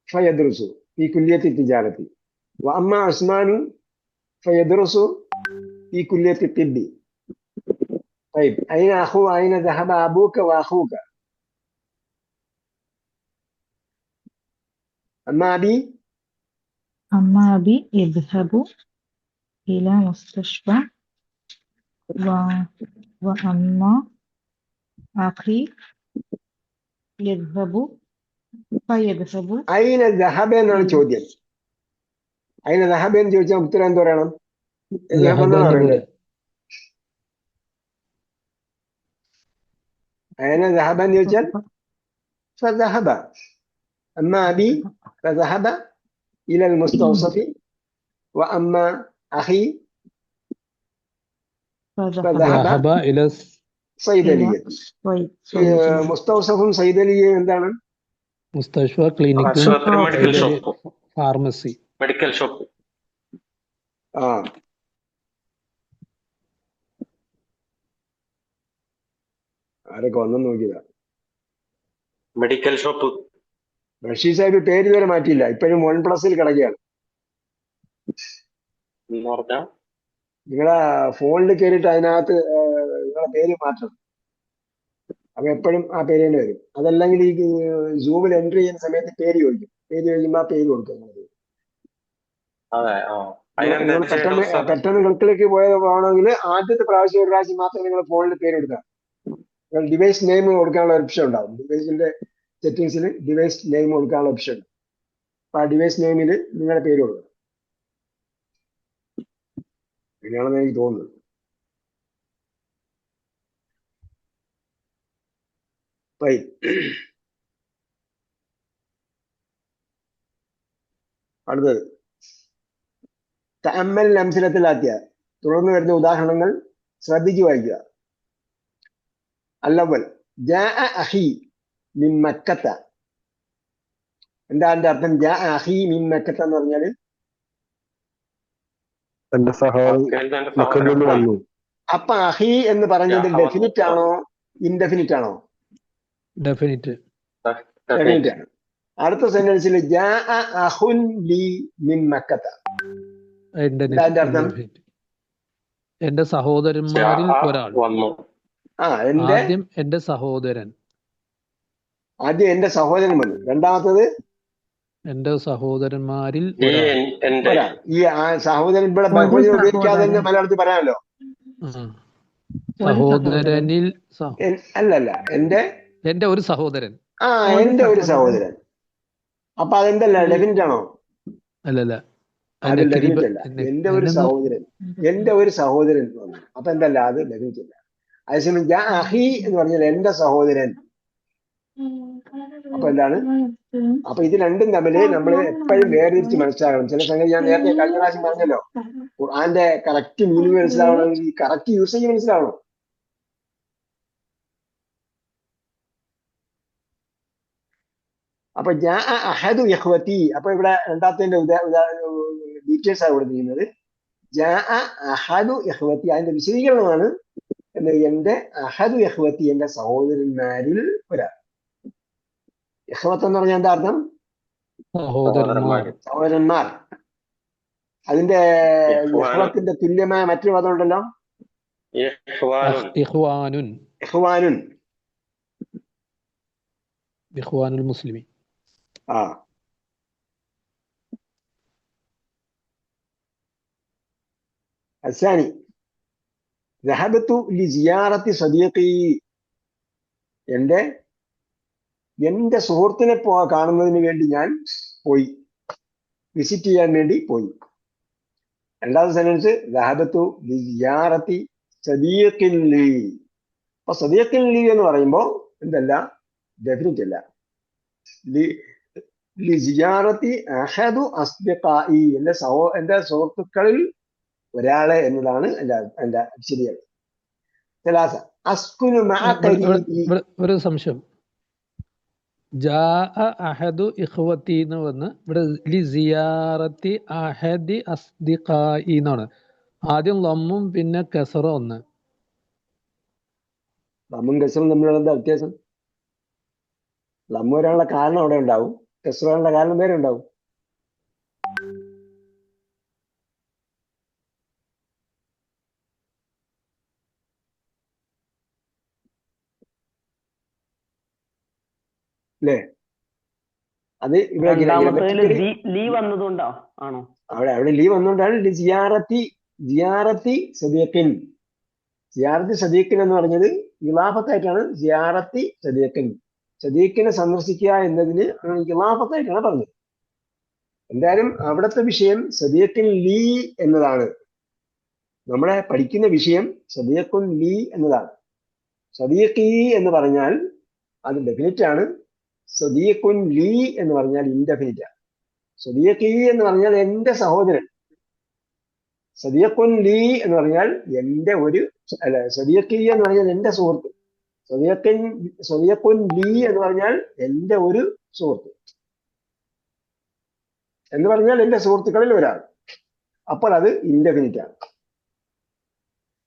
ഫയദ്റുസു ഫി കുല്ലിയത്തി തിജാറത്തി വ അമ്മ ഉസ്മാനു ഫയദ്റുസു ഫി കുല്ലിയത്തി തിബ്ബി. طيب أين أخو أين ذهب أبوك وأخوك؟ أما أبي أما أبي يذهب إلى مستشفى وأما أخي فيذهب أين ذهب എന്നാണ് ചോദ്യം. أين ذهب എന്ന് ചോദിച്ചാൽ ഉത്തരം എന്ത് പറയണം? ذهب എന്നാണ് പറയണ്ടേ. أين ذهب എന്ന് ചോദിച്ചാൽ فذهب. أما أبي فذهب إلى المستوصف وأما أخي فذهب ذهب إلى صيدلية. മുസ്തൗസഫും സൈദലിയും എന്താണ്? മുസ്തഷ്ഫ, ക്ലിനിക്കും medical shop, pharmacy. Medical shop. ആ ആരൊക്കെ വന്നെന്ന് നോക്കിയതാ. Medical shop. റഷീദ് സാഹിബ് പേര് ഇതുവരെ മാറ്റിയില്ല. ഇപ്പോഴും 1+ൽ കിടക്കുകയാണ്. എന്ന് പറഞ്ഞാ നിങ്ങളെ ഫോണിൽ കയറിയിട്ട് അതിനകത്ത് നിങ്ങളെ പേര് മാറ്റണം. അപ്പൊ എപ്പോഴും ആ പേര് തന്നെ വരും. അതല്ലെങ്കിൽ ഈ സൂമിൽ എൻട്രി ചെയ്യുന്ന സമയത്ത് പേര് ചോദിക്കും. പേര് ചോദിക്കുമ്പോൾ ആ പേര് കൊടുക്കും. അതെ നിങ്ങൾ അതിനെന്താ ചെയ്യേണ്ടത് ഉസ്താദ്? പെട്ടെന്ന് ഗൾക്കിലേക്ക് പോകണമെങ്കിൽ ആദ്യത്തെ പ്രാവശ്യം ഒരു പ്രാവശ്യം മാത്രമേ നിങ്ങൾ ഫോണിൽ പേര് കൊടുക്കുക. നിങ്ങൾ ഡിവൈസ് നെയിം കൊടുക്കാനുള്ള ഓപ്ഷൻ ഉണ്ടാവും. ഡിവൈസിന്റെ സെറ്റിംഗ്സിൽ ഡിവൈസ് നെയിം കൊടുക്കാനുള്ള ഓപ്ഷൻ ഉണ്ട്. അപ്പൊ ആ ഡിവൈസ് നെയിമിൽ നിങ്ങളുടെ പേര് കൊടുക്കുക. അങ്ങനെയാണെന്ന് എനിക്ക് തോന്നുന്നത്. അടുത്തത് തഅമ്മൽ അംസലത്തിലാക്കിയ തുടർന്ന് വരുന്ന ഉദാഹരണങ്ങൾ ശ്രദ്ധിച്ചു വായിക്കുക. അല്ലവൽ ജാഅ അഖി മിൻ മക്കത്ത. എന്താ അതിന്റെ അർത്ഥം? ജാഅ അഖി മിൻ മക്കത്ത എന്ന് പറഞ്ഞാല് എന്റെ സഹോദരൻ മക്കയിൽ എന്റെ മക്കയിൽ സഹോദരൻ നിന്ന് വന്നു. അപ്പൊ അഹി എന്ന് പറഞ്ഞത് ജാഅ ഡെഫിനിറ്റ് ആണോ ഇൻഡെഫിനിറ്റ് ആണോ? ഡെഫിനിറ്റ്. ഡെഫിനിറ്റ് ആണ്. അടുത്ത സെന്റൻസിൽ ജാഅ അഖുൻ ലി മിൻ മക്കത്ത. എന്റെ എന്താ അതിന്റെ അർത്ഥം? ഡെഫിനിറ്റ്. എന്റെ സഹോദരന്മാരിൽ ജാഅ ഒരാൾ. വന്നു. ആദ്യം എന്റെ സഹോദരൻ. ആദ്യം എന്റെ സഹോദരൻ വന്നു. രണ്ടാമത്തത് എന്റെ സഹോദരന്മാരിൽ ഈ ഒരാൾ. എന്റെ ഒരാൾ. ഈ സഹോദരൻ ഇവിടെ ഒരു ബഹുവചനം ഉപയോഗിക്കാതെ തന്നെ സഹോദരൻ. മലയാളത്തിൽ പറയാമല്ലോ. സഹോദരനിൽ അല്ലല്ല, എന്റെ ഒരു സഹോദരൻ. എന്റെ ഒരു സഹോദരൻ. അപ്പൊ അതെന്തല്ല, ഡെഫിനിറ്റ് ആണോ? അല്ലല്ല, അത് ഡെഫിനിറ്റ് അല്ല. എന്റെ ഒരു സഹോദരൻ, എന്റെ ഒരു സഹോദരൻ എന്ന് പറഞ്ഞു. അപ്പൊ എന്തല്ല, അത് ഡെഫിനിറ്റ് അല്ല. അതേസമയം ജാ അഹി എന്ന് പറഞ്ഞാൽ എന്റെ സഹോദരൻ. അപ്പൊ എന്താണ്? അപ്പൊ ഇത് രണ്ടും തമ്മിൽ നമ്മൾ എപ്പോഴും വേർതിരിച്ച് മനസ്സിലാക്കണം. ചില സംഗതി ഞാൻ നേരത്തെ കഴിഞ്ഞ പ്രാവശ്യം പറഞ്ഞല്ലോ, ഖുർആന്റെ കറക്റ്റ് മീനിങ് മനസ്സിലാവണമെങ്കിൽ കറക്റ്റ് യൂസേജ് മനസ്സിലാവണം. അപ്പൊ ജാ അഹദു ഇഖ്വതി. അപ്പൊ ഇവിടെ രണ്ടാമത്തെ ഡീറ്റെയിൽസ് ആണ് കൊടുത്തിരിക്കുന്നത്. ജാ അഹദു ഇഖ്വതി, അതിന്റെ വിശദീകരണമാണ് എന്റെ അഹദു ഇഖ്വതി, എന്റെ സഹോദരന്മാരിൽ ഒരാൾ. ഇഖ്വത്ത് എന്ന് പറഞ്ഞാൽ എന്താ അർത്ഥം? സഹോദരന്മാർ. അതിന്റെ ഇഖ്വത്തിന്റെ തുല്യമായ മറ്റൊരു പദം ഉണ്ടല്ലോ, ഇഖ്വാനുൻ. ഇഖ്വാനുൻ. ഇഖ്വാനുൽ മുസ്ലിമീൻ. الثاني ذهبت لزيارة صديقي. എന്റെ സുഹൃത്തിനെ കാണുന്നതിന് വേണ്ടി ഞാൻ പോയി, വിസിറ്റ് ചെയ്യാൻ വേണ്ടി പോയി. രണ്ടാമത്തെ സെന്റൻസ് ദഹബത്തു ലിസിയാറത്തി സദീഖിൻ ലി. അപ്പൊ സദീഖിൻ ലി എന്ന് പറയുമ്പോ എന്തല്ല, ഡെഫിനിറ്റ് അല്ല. ലിസിയാറത്തി അഹദു അസ്ദിഖാഇ, എന്റെ സുഹൃത്തുക്കളിൽ ഒരാളെ എന്നതാണ് എന്റെ ശരിയാണ്. ഒരു സംശയം. ജാ അഹദു ഇഖ്വതി എന്ന് വന്ന് ഇവിടെ ലിസിയാറത്തി അഹദി അസ്ദിഖാഇ എന്നാണ്. ആദ്യം ലമ്മും പിന്നെ കസറ ഒന്ന്. ലമ്മും കസറും തമ്മിലുള്ള എന്താ വ്യത്യാസം? ലമ്മ് വരാനുള്ള കാരണം അവിടെ ഉണ്ടാവും, കസറ വരാനുള്ള കാരണം വേറെ ഉണ്ടാവും. അല്ലേ? അത് ഇവിടെ ലീ വന്നതുകൊണ്ടോ ആണോ? അവിടെ ലീ വന്നുകൊണ്ടാണ് സിയാറത്തി സദീഖിൻ. സിയാറത്തി സദീഖിൻ എന്ന് പറഞ്ഞത് ഇലാഫത്തായിട്ടാണ്. സിയാറത്തി സദീഖിൻ, സദീഖിനെ സന്ദർശിക്കുക എന്നതിന് ഇലാഫത്തായിട്ടാണ് പറഞ്ഞത്. എന്തായാലും അവിടുത്തെ വിഷയം സദീഖിൻ ലീ എന്നതാണ്. നമ്മളെ പഠിക്കുന്ന വിഷയം സദീഖുൻ ലീ എന്നതാണ്. സദീഖി എന്ന് പറഞ്ഞാൽ അത് ഡെഫിനിറ്റ് ആണ്. സദീഖുൻ ലീ എന്ന് പറഞ്ഞാൽ ഇൻഡെഫിനിറ്റ് ആണ്. സദീഖി എന്ന് പറഞ്ഞാൽ എന്റെ സഹോദരൻ. സദീഖുൻ ലീ എന്ന് പറഞ്ഞാൽ എന്റെ ഒരു സദീഖി എന്ന് പറഞ്ഞാൽ എന്റെ സുഹൃത്ത്. സദീഖുൻ ലീ എന്ന് പറഞ്ഞാൽ എന്റെ ഒരു സുഹൃത്ത് എന്ന് പറഞ്ഞാൽ എന്റെ സുഹൃത്തുക്കളിൽ ഒരാൾ. അപ്പോൾ അത് ഇൻഡെഫിനിറ്റ് ആണ്.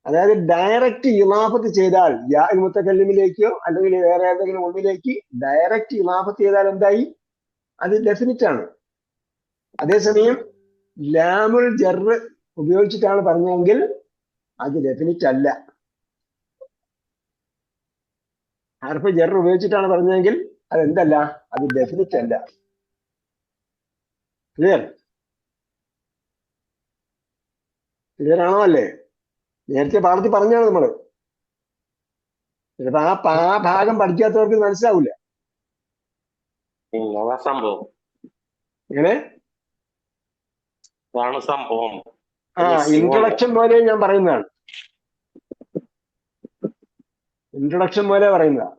അതായത് ഡയറക്റ്റ് ഇലാഫത്ത് ചെയ്താൽ യാ മുത്തക്കല്ലിമിലേക്കോ അല്ലെങ്കിൽ വേറെ ഏതെങ്കിലും ഒന്നിലേക്ക് ഡയറക്റ്റ് ഇലാഫത്ത് ചെയ്താൽ എന്തായി? അത് ഡെഫിനിറ്റ് ആണ്. അതേസമയം ലാമുൽ ജർറ് ഉപയോഗിച്ചിട്ടാണ് പറഞ്ഞതെങ്കിൽ അത് ഡെഫിനിറ്റ് അല്ല. ഹർഫ് ജർ ഉപയോഗിച്ചിട്ടാണ് പറഞ്ഞതെങ്കിൽ അതെന്തല്ല, അത് ഡെഫിനിറ്റ് അല്ല. ക്ലിയർ ക്ലിയർ ആണോ അല്ലേ? നേരത്തെ പാഠത്തിൽ പറഞ്ഞാണ് നമ്മള്. ചിലപ്പോ ആ ഭാഗം പഠിക്കാത്തവർക്ക് ഇത് മനസ്സിലാവില്ല. അതാ സംഭവം. എങ്ങനെ? അതാണ് സംഭവം. ഇൻട്രൊഡക്ഷൻ പോലെ ഞാൻ പറയുന്നതാണ്. ഇൻട്രൊഡക്ഷൻ പോലെ പറയുന്നതാ.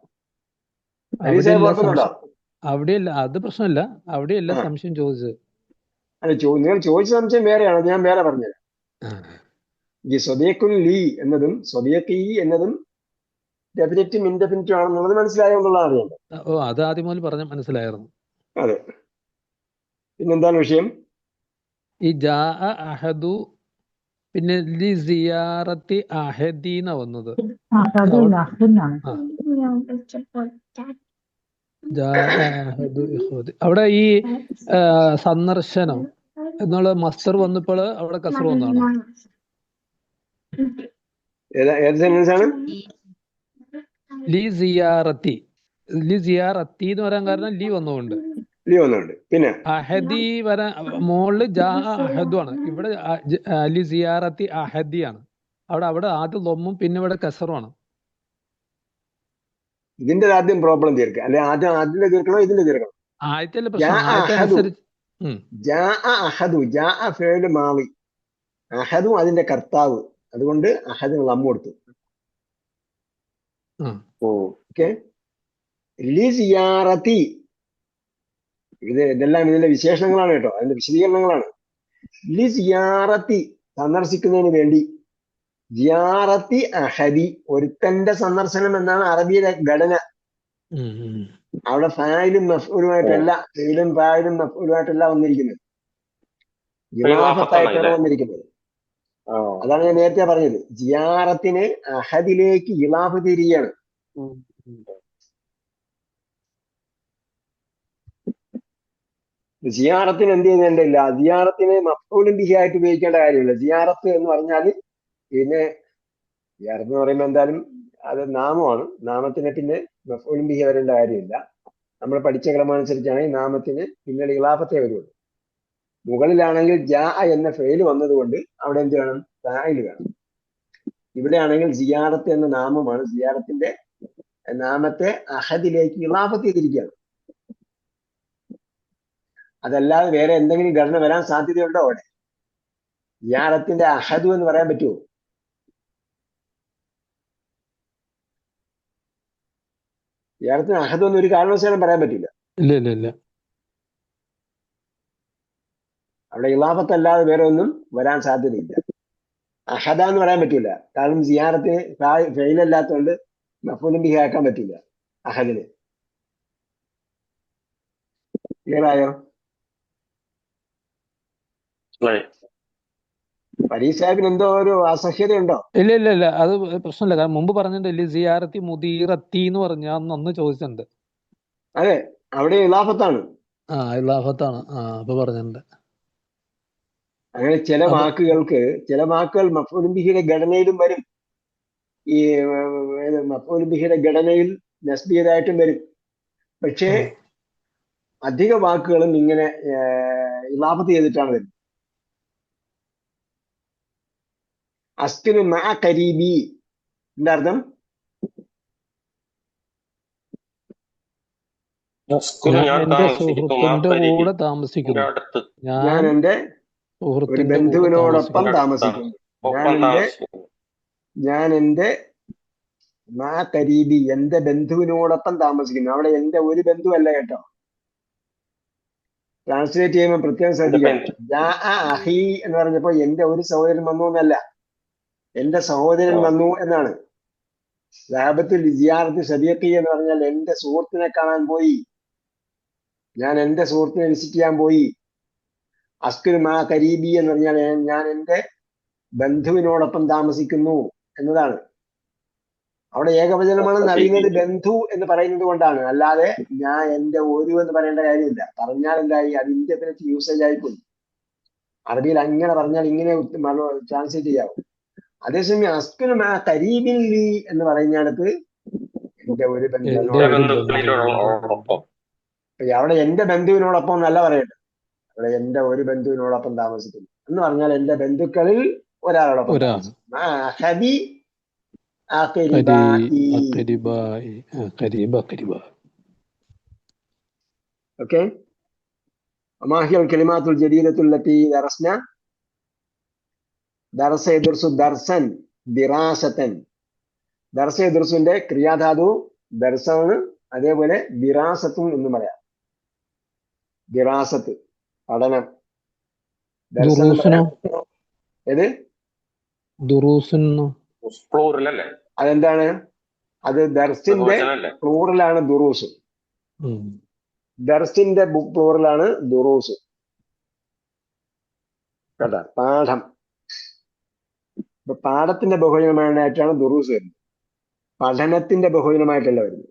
അവിടെയല്ല അത് പ്രശ്നമല്ല, അവിടെയല്ല സംശയം ചോദിച്ചത്. അല്ല, നിങ്ങൾ ചോദിച്ച സംശയം വേറെയാണ്, അത് ഞാൻ വേറെ പറഞ്ഞത്. ഈ സ്വദീഖുൻ ലീ എന്നതും സ്വദീഖി എന്നതും ഡെഫിനിറ്റും ഇൻഡെഫിനിറ്റും ആണെന്നുള്ളത് മനസ്സിലായോ എന്നുള്ളതാണ് അറിയേണ്ടത്. ഓ, അത് ആദ്യം മുതൽ പറഞ്ഞ മനസ്സിലായിരുന്നു. അതെ. പിന്നെന്താണ് വിഷയം? ഈ ജാ അഹദു പിന്നെ ലി സിയാറത്തി അഹദീന വന്നത്. അവിടെ ഈ സന്ദർശനം എന്നുള്ള മസ്തർ വന്നപ്പോൾ അവിടെ കസർ വന്നതാണോ? ഏത് സെന്റൻസ് ആണ്? ലി സിയാറത്തി എന്ന് പറയാൻ കാരണം ലി വന്നുകൊണ്ട്. പിന്നെ അഹദി വരാൻ മുകളില് ജാ അഹദു ആണ്, ഇവിടെ ലി സിയാറത്തി അഹദി ആണ്. അവിടെ ആദ്യം ലൊമ്മും പിന്നെ ഇവിടെ കസറുമാണ്. ഇതിന്റെ ആദ്യം പ്രോബ്ലം തീർക്കുക, അല്ലെ ആദ്യം അതിന്റെ തീർക്കണോ ഇതിന്റെ തീർക്കണോ? ആദ്യത്തെ പ്രശ്നം ആദ്യത്തെ അഹദും അതിന്റെ കർത്താവ്, അതുകൊണ്ട് അഹദിന് ലമ്മ് കൊടുത്തു. ഓക്കെ. ലിസിയാറത്തി, ഇതെല്ലാം ഇതിന്റെ വിശേഷണങ്ങളാണ് കേട്ടോ, അതിന്റെ വിശദീകരണങ്ങളാണ്. ലിസിയാറത്തി സന്ദർശിക്കുന്നതിന് വേണ്ടി. സിയാറത്തി അഹദി ഒരുത്തന്റെ സന്ദർശനം എന്നാണ് അറബിയിലെ ഘടന. അവിടെ ഫായിലും മഫ്ഊലുമായിട്ടല്ല, ഫെയിലും ഫായിലും മഫ്ഊലുമായിട്ടല്ല വന്നിരിക്കുന്നത്, ഇളാഫത്തായിട്ടാണ് വന്നിരിക്കുന്നത്. അതാണ് ഞാൻ നേരത്തെ പറഞ്ഞത്. സിയാറത്തിന് അഹദിലേക്ക് ഇളാഫ് തിരിയാണ്. സിയാറത്തിന് എന്ത് ചെയ്യുന്നുണ്ടില്ല, സിയാറത്തിന് മഫ്ഊലും ബിഹി ആയിട്ട് ഉപയോഗിക്കേണ്ട കാര്യമില്ല. സിയാറത്ത് എന്ന് പറഞ്ഞാൽ പിന്നെ സിയാറത്ത് എന്ന് പറയുമ്പോൾ എന്തായാലും അത് നാമമാണ്. നാമത്തിന് പിന്നെ മഫ്ഊലും ബിഹി വരേണ്ട കാര്യമില്ല. നമ്മൾ പഠിച്ച ക്രമമനുസരിച്ചാണ് ഈ നാമത്തിന് പിന്നീട് ഇളാഫത്തെ വരുള്ളൂ. മുകളിലാണെങ്കിൽ ജാ എന്ന ഫെയിൽ വന്നതുകൊണ്ട് അവിടെ എന്ത് വേണം, ഫായിൽ വേണം. ഇവിടെ ആണെങ്കിൽ സിയാറത്ത് എന്ന നാമമാണ്. സിയാറത്തിന്റെ നാമത്തെ അഹദിലേക്ക് ഇളാഫത്ത് ചെയ്തിരിക്കുകയാണ്. അതല്ലാതെ വേറെ എന്തെങ്കിലും ഘടന വരാൻ സാധ്യതയുണ്ടോ അവിടെ? സിയാറത്തിന്റെ അഹദു എന്ന് പറയാൻ പറ്റുമോ? സിയാറത്തിന് അഹദു എന്ന് ഒരു കാരണവശാലും പറയാൻ പറ്റില്ല. ഇല്ല. അവിടെ ഇളാഫത്തല്ലാതെ വേറെ ഒന്നും വരാൻ സാധ്യതയില്ല. അഹദ എന്ന് പറയാൻ പറ്റില്ല, കാരണം സിയാറത്തിന് ഫെയിലല്ലാത്തതുകൊണ്ട് മഫ്ഊലും ബിഹി ആക്കാൻ പറ്റില്ല അഹദിന്. ക്ലിയറായോ? പരീക്ഷ സാഹിബിന് എന്തോ ഒരു അസഹ്യതയുണ്ടോ? ഇല്ല, അത് പ്രശ്നമില്ല. കാരണം മുമ്പ് പറഞ്ഞിട്ടുണ്ട് സിയാറത്തി മുദീറത്തി എന്ന് പറഞ്ഞ അന്ന് ചോദിച്ചിട്ടുണ്ട്. അതെ, അവിടെ ഇളാഫത്താണ്. ഇളാഫത്താണ്. അപ്പൊ പറഞ്ഞിട്ടുണ്ട്. അങ്ങനെ ചില വാക്കുകൾ മഫ്ഊലും ബിഹിയുടെ ഘടനയിലും വരും. ഈ മഫ്ഊലും ബിഹിയുടെ ഘടനയിൽ നസ്ബിയതായിട്ടും വരും. പക്ഷേ അധിക വാക്കുകളും ഇങ്ങനെ ഇളാഫത്ത് ചെയ്തിട്ടാണ് വരുന്നത്. അസ്കിനു മഅ ഖരീബി എന്താ അർത്ഥം? എന്റെ സുഹൃത്തിന്റെ കൂടെ താമസിക്കുന്നു. ഞാൻ എന്റെ ഒരു ബന്ധുവിനോടൊപ്പം താമസിക്കുന്നു. ഞാൻ എന്റെ മാ കരീബി എന്റെ ബന്ധുവിനോടൊപ്പം താമസിക്കുന്നു. അവിടെ എന്റെ ഒരു ബന്ധുവല്ല കേട്ടോ. ട്രാൻസ്ലേറ്റ് ചെയ്യുമ്പോൾ പ്രത്യേകം ശ്രദ്ധിക്കാം. അഹി എന്ന് പറഞ്ഞപ്പോ എന്റെ ഒരു സഹോദരൻ വന്നു എന്നല്ല, എന്റെ സഹോദരൻ വന്നു എന്നാണ്. ലാബത്തിൽ സിയാറത്ത് സദീഖി എന്ന് പറഞ്ഞാൽ എന്റെ സുഹൃത്തിനെ കാണാൻ പോയി, ഞാൻ എന്റെ സുഹൃത്തിനെ വിസിറ്റ് ചെയ്യാൻ പോയി. അസ്കിർ മാ കരീബി എന്ന് പറഞ്ഞാൽ ഞാൻ എന്റെ ബന്ധുവിനോടൊപ്പം താമസിക്കുന്നു എന്നതാണ്. അവിടെ ഏകവചനമാണെന്ന് അറിയുന്നത് ബന്ധു എന്ന് പറയുന്നത് കൊണ്ടാണ്, അല്ലാതെ ഞാൻ എന്റെ ഒരു എന്ന് പറയേണ്ട കാര്യമില്ല. പറഞ്ഞാൽ എന്തായി, അത് ഇൻഡെഫിനിറ്റ് യൂസേജ് ആയിപ്പോയി. അറബിയിൽ അങ്ങനെ പറഞ്ഞാൽ ഇങ്ങനെ ട്രാൻസ്ലേറ്റ് ചെയ്യാവും. അതേസമയം അസ്കിർ മാ കരീബിൻ ലി എന്ന് പറയുന്നിടത്ത് എന്റെ ഒരു എന്റെ ബന്ധുവിനോടൊപ്പം. ഒരു ബന്ധുക്കളിനോടൊപ്പം. അവിടെ എന്റെ ബന്ധുവിനോടൊപ്പം എന്നല്ല പറയട്ടെ, അവിടെ എന്റെ ഒരു ബന്ധുവിനോടൊപ്പം താമസിക്കുന്നു എന്ന് പറഞ്ഞാൽ എന്റെ ബന്ധുക്കളിൽ ഒരാളോടൊപ്പം ഒരാൾ താമസിക്കുന്നു. അഹദി കരി അഖരിബാഇ. അക്കരിബായി കരീബ അക്കരിബ. ഓക്കെ. وما هي الكلمات الجديدة التي درسنا؟ درس يدرس درسا دراسة. ദർസ യദ്റുസിന്റെ ക്രിയാധാതു ദർസാണ്. അതേപോലെ ദിറാസത്തും എന്നും പറയാം. ദിറാസത്ത് പഠനം. ദർസ എന്ന് ദുറൂസിനോ? പറയാം. ഏത്? ദുറൂസിനോ? പ്ലൂറൽ അല്ലേ? അതെന്താണ്? അത് ദർസിന്റെ ബഹുവചനല്ലേ? പ്ലൂറലാണ് ദുറൂസ്. ദർസിന്റെ പ്ലൂറലാണ് ദുറൂസ്. കേട്ടാ? പാഠം. ഇപ്പൊ പാഠത്തിന്റെ ബഹുവചനമായിട്ടാണ് ദുറൂസ് വരുന്നത്, പഠനത്തിന്റെ ബഹുവചനമായിട്ടല്ല വരുന്നത്.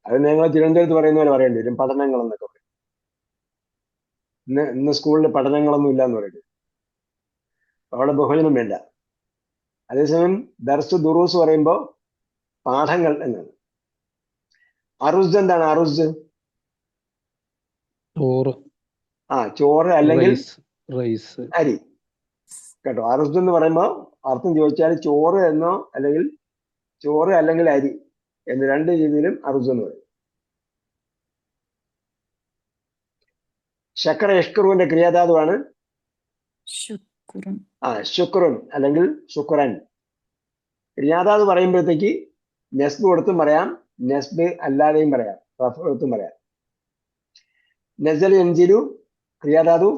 അത് ഞങ്ങൾ തിരുവനന്തപുരത്ത് പറയുന്ന പോലെ പറയേണ്ടി വരും, പഠനങ്ങൾ എന്നൊക്കെ പറയും. ഇന്ന് സ്കൂളിൽ പഠനങ്ങളൊന്നും ഇല്ല എന്ന് പറയുന്നത്, അവിടെ ബഹുവചനം വേണ്ട. അതേസമയം ദർസ് ദുറൂസ് പറയുമ്പോൾ പാഠങ്ങൾ എന്നാണ്. അറുസ് എന്താണ്? അറുസ് ചോറ്, ചോറ് അല്ലെങ്കിൽ റൈസ്. അരി. കേട്ടോ? അറുസ് എന്ന് പറയുമ്പോൾ അർത്ഥം ചോദിച്ചാൽ ചോറ് എന്നോ അല്ലെങ്കിൽ ചോറ് അല്ലെങ്കിൽ അരി എന്ന് രണ്ട് രീതിയിലും അറുസ് എന്ന് പറയും. ശക്കറ യഷ്കറുവിന്റെ ക്രിയാധാതുവാണ് ശുക്രുൻ അല്ലെങ്കിൽ ശുക്രൻ. ക്രിയാധാതു പറയുമ്പോഴത്തേക്ക് നെസ്ബ് കൊടുത്തും പറയാം, നെസ്ബ് അല്ലാതെയും പറയാം, റഫ് കൊടുത്തും പറയാം. നസൽ യൻസിലു ക്രിയാധാതു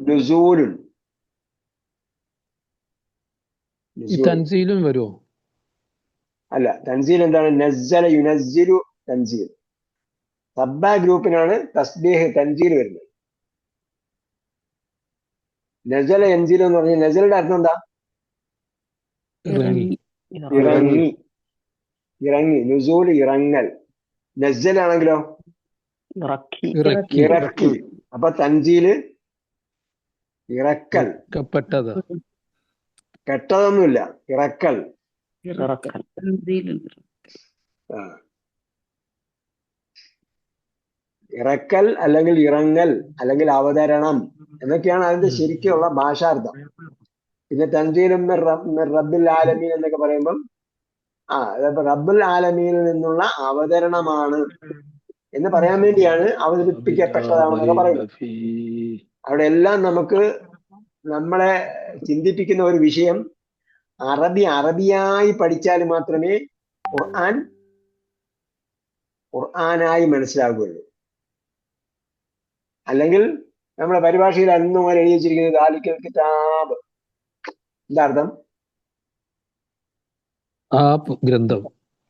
നുസൂലുൻ. ഈ തൻസീലും വരുമോ? അല്ല, തൻസീൽ എന്താണ്? നസ്സല യുനസ്സിലു തൻസീൽ. സബ്ബ ഗ്രൂപ്പിനാണ് തസ്ബീഹ് തൻസീൽ വരുന്നത്. നസല യൻസിലു എന്ന് പറഞ്ഞാൽ നസലിന്റെ അർത്ഥം എന്താ? ഇറങ്ങി. ഇറങ്ങി. ഇറങ്ങി. നുസൂൽ ഇറങ്ങൽ. നസ്സലാണെങ്കിലോ ഇറക്കി. അപ്പൊ തൻസീല് ഇറക്കൽ. പെട്ടത്. കെട്ടതൊന്നുമില്ല, ഇറക്കൽ. ഇറക്കൽ അല്ലെങ്കിൽ ഇറങ്ങൽ അല്ലെങ്കിൽ അവതരണം എന്നൊക്കെയാണ് അതിന്റെ ശരിക്കുള്ള ഭാഷാർത്ഥം. പിന്നെ തൻസീലും റബ്ബുൽ ആലമീൻ എന്നൊക്കെ പറയുമ്പം റബ്ബുൽ ആലമീനിൽ നിന്നുള്ള അവതരണമാണ് എന്ന് പറയാൻ വേണ്ടിയാണ് അവതരിപ്പിക്കപ്പെട്ടതാണെന്നൊക്കെ പറയുന്നത്. അവിടെ എല്ലാം നമുക്ക് നമ്മളെ ചിന്തിപ്പിക്കുന്ന ഒരു വിഷയം, അറബിയായി പഠിച്ചാൽ മാത്രമേ ഖുർആനായി മനസ്സിലാകുകയുള്ളൂ. അല്ലെങ്കിൽ നമ്മുടെ പരിഭാഷയിൽ അന്നും അങ്ങനെ എഴുതി വെച്ചിരിക്കുന്നത് ദാലിക്കൽ കിതാബ്. എന്താ അർത്ഥം? ഗ്രന്ഥം.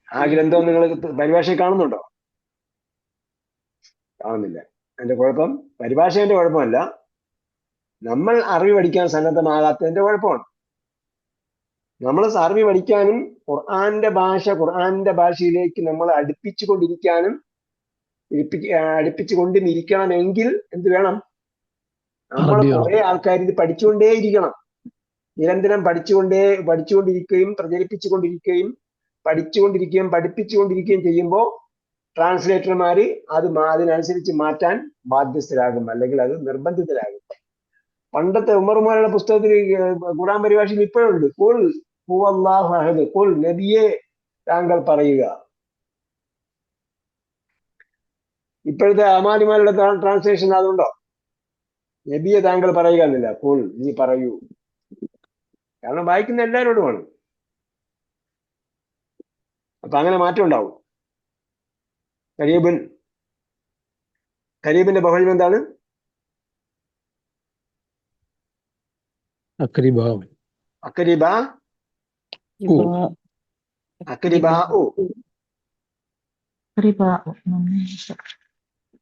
ആ ഗ്രന്ഥം നിങ്ങൾ പരിഭാഷയിൽ കാണുന്നുണ്ടോ? കാണുന്നില്ല. അതിന്റെ കുഴപ്പം പരിഭാഷേന്റെ കുഴപ്പമല്ല, നമ്മൾ അറിവ് പഠിക്കാൻ സന്നദ്ധമാകാത്തതിന്റെ കുഴപ്പമാണ്. നമ്മൾ അറബി പഠിക്കാനും ഖുർആന്റെ ഭാഷയിലേക്ക് നമ്മൾ അടുപ്പിച്ചുകൊണ്ടും ഇരിക്കണമെങ്കിൽ എന്ത് വേണം? നമ്മൾ കുറെ ആൾക്കാർ ഇത് പഠിച്ചുകൊണ്ടേയിരിക്കണം. നിരന്തരം പഠിച്ചുകൊണ്ടിരിക്കുകയും പ്രചരിപ്പിച്ചുകൊണ്ടിരിക്കുകയും പഠിപ്പിച്ചുകൊണ്ടിരിക്കുകയും ചെയ്യുമ്പോൾ ട്രാൻസ്ലേറ്റർമാര് അതിനനുസരിച്ച് മാറ്റാൻ ബാധ്യസ്ഥരാകും, അല്ലെങ്കിൽ അത് നിർബന്ധിതരാകും. പണ്ടത്തെ ഉമർമാരുടെ പുസ്തകത്തിൽ ഖുർആൻ പരിഭാഷയിൽ ഇപ്പോഴുണ്ട്, ഖുൽ ഹുവല്ലാഹു അഹദ്, ഖുൽ നബിയെ താങ്കൾ പറയുക. ഇപ്പോഴത്തെ അമാലിമാരുടെ ട്രാൻസ്ലേഷൻ അതുണ്ടോ? നബിയെ താങ്കൾ പറയുക എന്നില്ല, ഖുൽ നീ പറയൂ. കാരണം വായിക്കുന്ന എല്ലാവരോടുമാണ്. അപ്പൊ അങ്ങനെ മാറ്റം ഉണ്ടാവും. കരീബിന്റെ ബഹുവചനം എന്താണ്?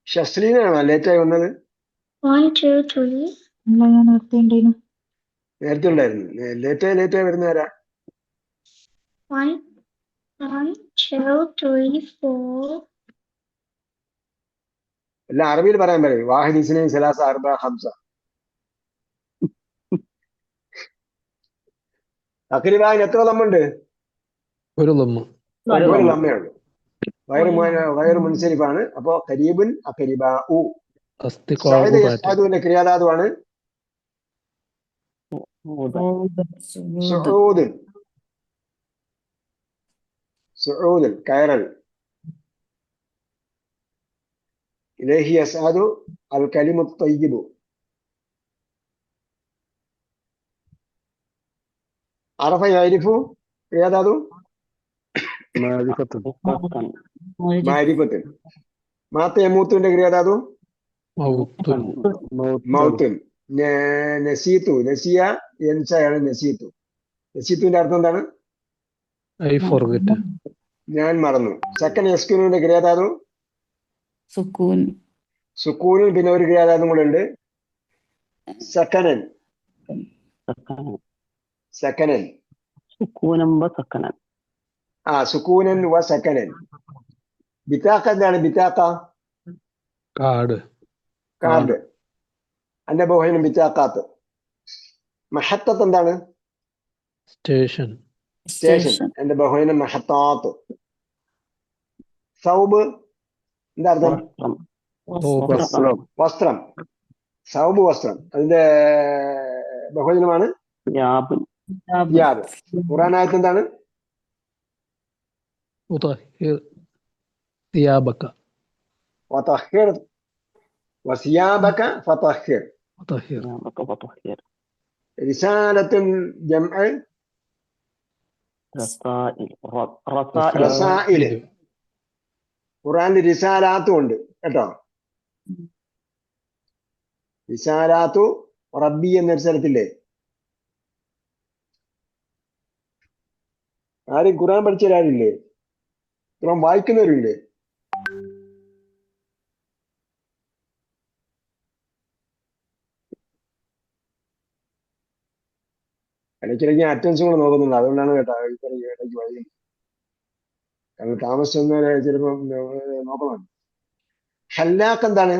ഷസ്ലീനാണോ ലേറ്റായി വന്നത്? നേരത്തെ ഉണ്ടായിരുന്നു. ലേറ്റായി വരുന്ന ആരാ? 1, 2, 3, 4. എല്ലാം അറബിയിൽ പറയാൻ പറയും. വാഹിദ് ഇസ്നൈൻ സലാസ അർബ ഹംസ. തക്രീബാൻ എത്ര ലമ്മുണ്ട്? ഒരു ലൊമ്മ്. ഒരു ഒരു ലമ്മ്. ലമ്മേ ഉള്ളൂ. വയറ് മുൻസരിഫാണ്. അപ്പോ കരീബുൻ അക്രിബാ ഉ. അസ്തിഖാഉ സഅദ് ബാറ്റ്. യസ്അദുവിന്റെ ക്രിയാധാതുവാണ് സുഊദ്. സുഊദ് കയറൽ. ഇലൈഹി യസ്അദു അൽ കലിമു ത്വയ്യിബു. അറഫ യഅരിഫു ക്രിയാധാതു മാരിഫത്തുൻ. മുഖത്തൻ. മാരിഫത്തുൻ. മാത്ത യമൂത്തുവിന്റെ ക്രിയാധാതു മൗത്തുൻ. മൗത്തുൻ. നസീത്തു. നസിയ യൻസയാണ് നസീത്തു. നസീത്തുവിന്റെ അർത്ഥം എന്താണ്? I forget. ഞാൻ മറന്നു. സക്കൻ യസ്കുനുവിന്റെ ക്രിയാധാതു സുക്കൂൻ. സുക്കൂനിൽ പിന്നെ ഒരു ക്രിയാധാതും കൂടെ ഉണ്ട്, സക്കനൻ. സക്കനൻ. സക്കനൻ. സുക്കൂനമ്പ സക്കനൻ. സുക്കൂനൻ വ സക്കനൻ. ബിത്താക്ക എന്താണ്? ബിത്താക്ക കാട്. കാർഡ്. അന്റെ ബഹുവചനം ബിത്താക്കാത്ത്. മഹത്തത്ത് എന്താണ്? സ്റ്റേഷൻ. സ്റ്റേഷൻ. എന്റെ ബഹുവചനം മഹത്താത്ത്. സൗബ് എന്താ അർത്ഥം? വസ്ത്രം. വസ്ത്രം. സൗബ് വസ്ത്രം. അതിന്റെ ബഹുവചനമാണ് യാബ്. യാബ്. ഖുർആനായത്ത് എന്താണ്? ഉതഹിർ സിയാബക. വതഹിർ വസിയാബക ഫതഹിർ. ഉതഹിർ. യാബക വതഹിർ. റിസാലത്തുൻ ജംഅ റസാഇൽ. റസാഇൽ. റസാഇൽ. ഖുർആനിൽ റിസാലാത്തും ഉണ്ട് കേട്ടോ. റിസാലാത്തു റബ്ബി എന്നൊരു സ്ഥലത്തില്ലേ? ആരും ഖുർആൻ പഠിച്ചവരാരില്ലേ? ഖുർആൻ വായിക്കുന്നവരില്ലേ? ഇടയ്ക്കിടയ്ക്ക് അറ്റൻഷൻ കൂടെ നോക്കുന്നുണ്ട്. അതുകൊണ്ടാണ് കേട്ടോ ഇടയ്ക്ക് വൈകി. കാരണം താമസിച്ചൊന്നും ചിലപ്പോ നോക്കണം. ഹല്ലാക്ക് എന്താണ്?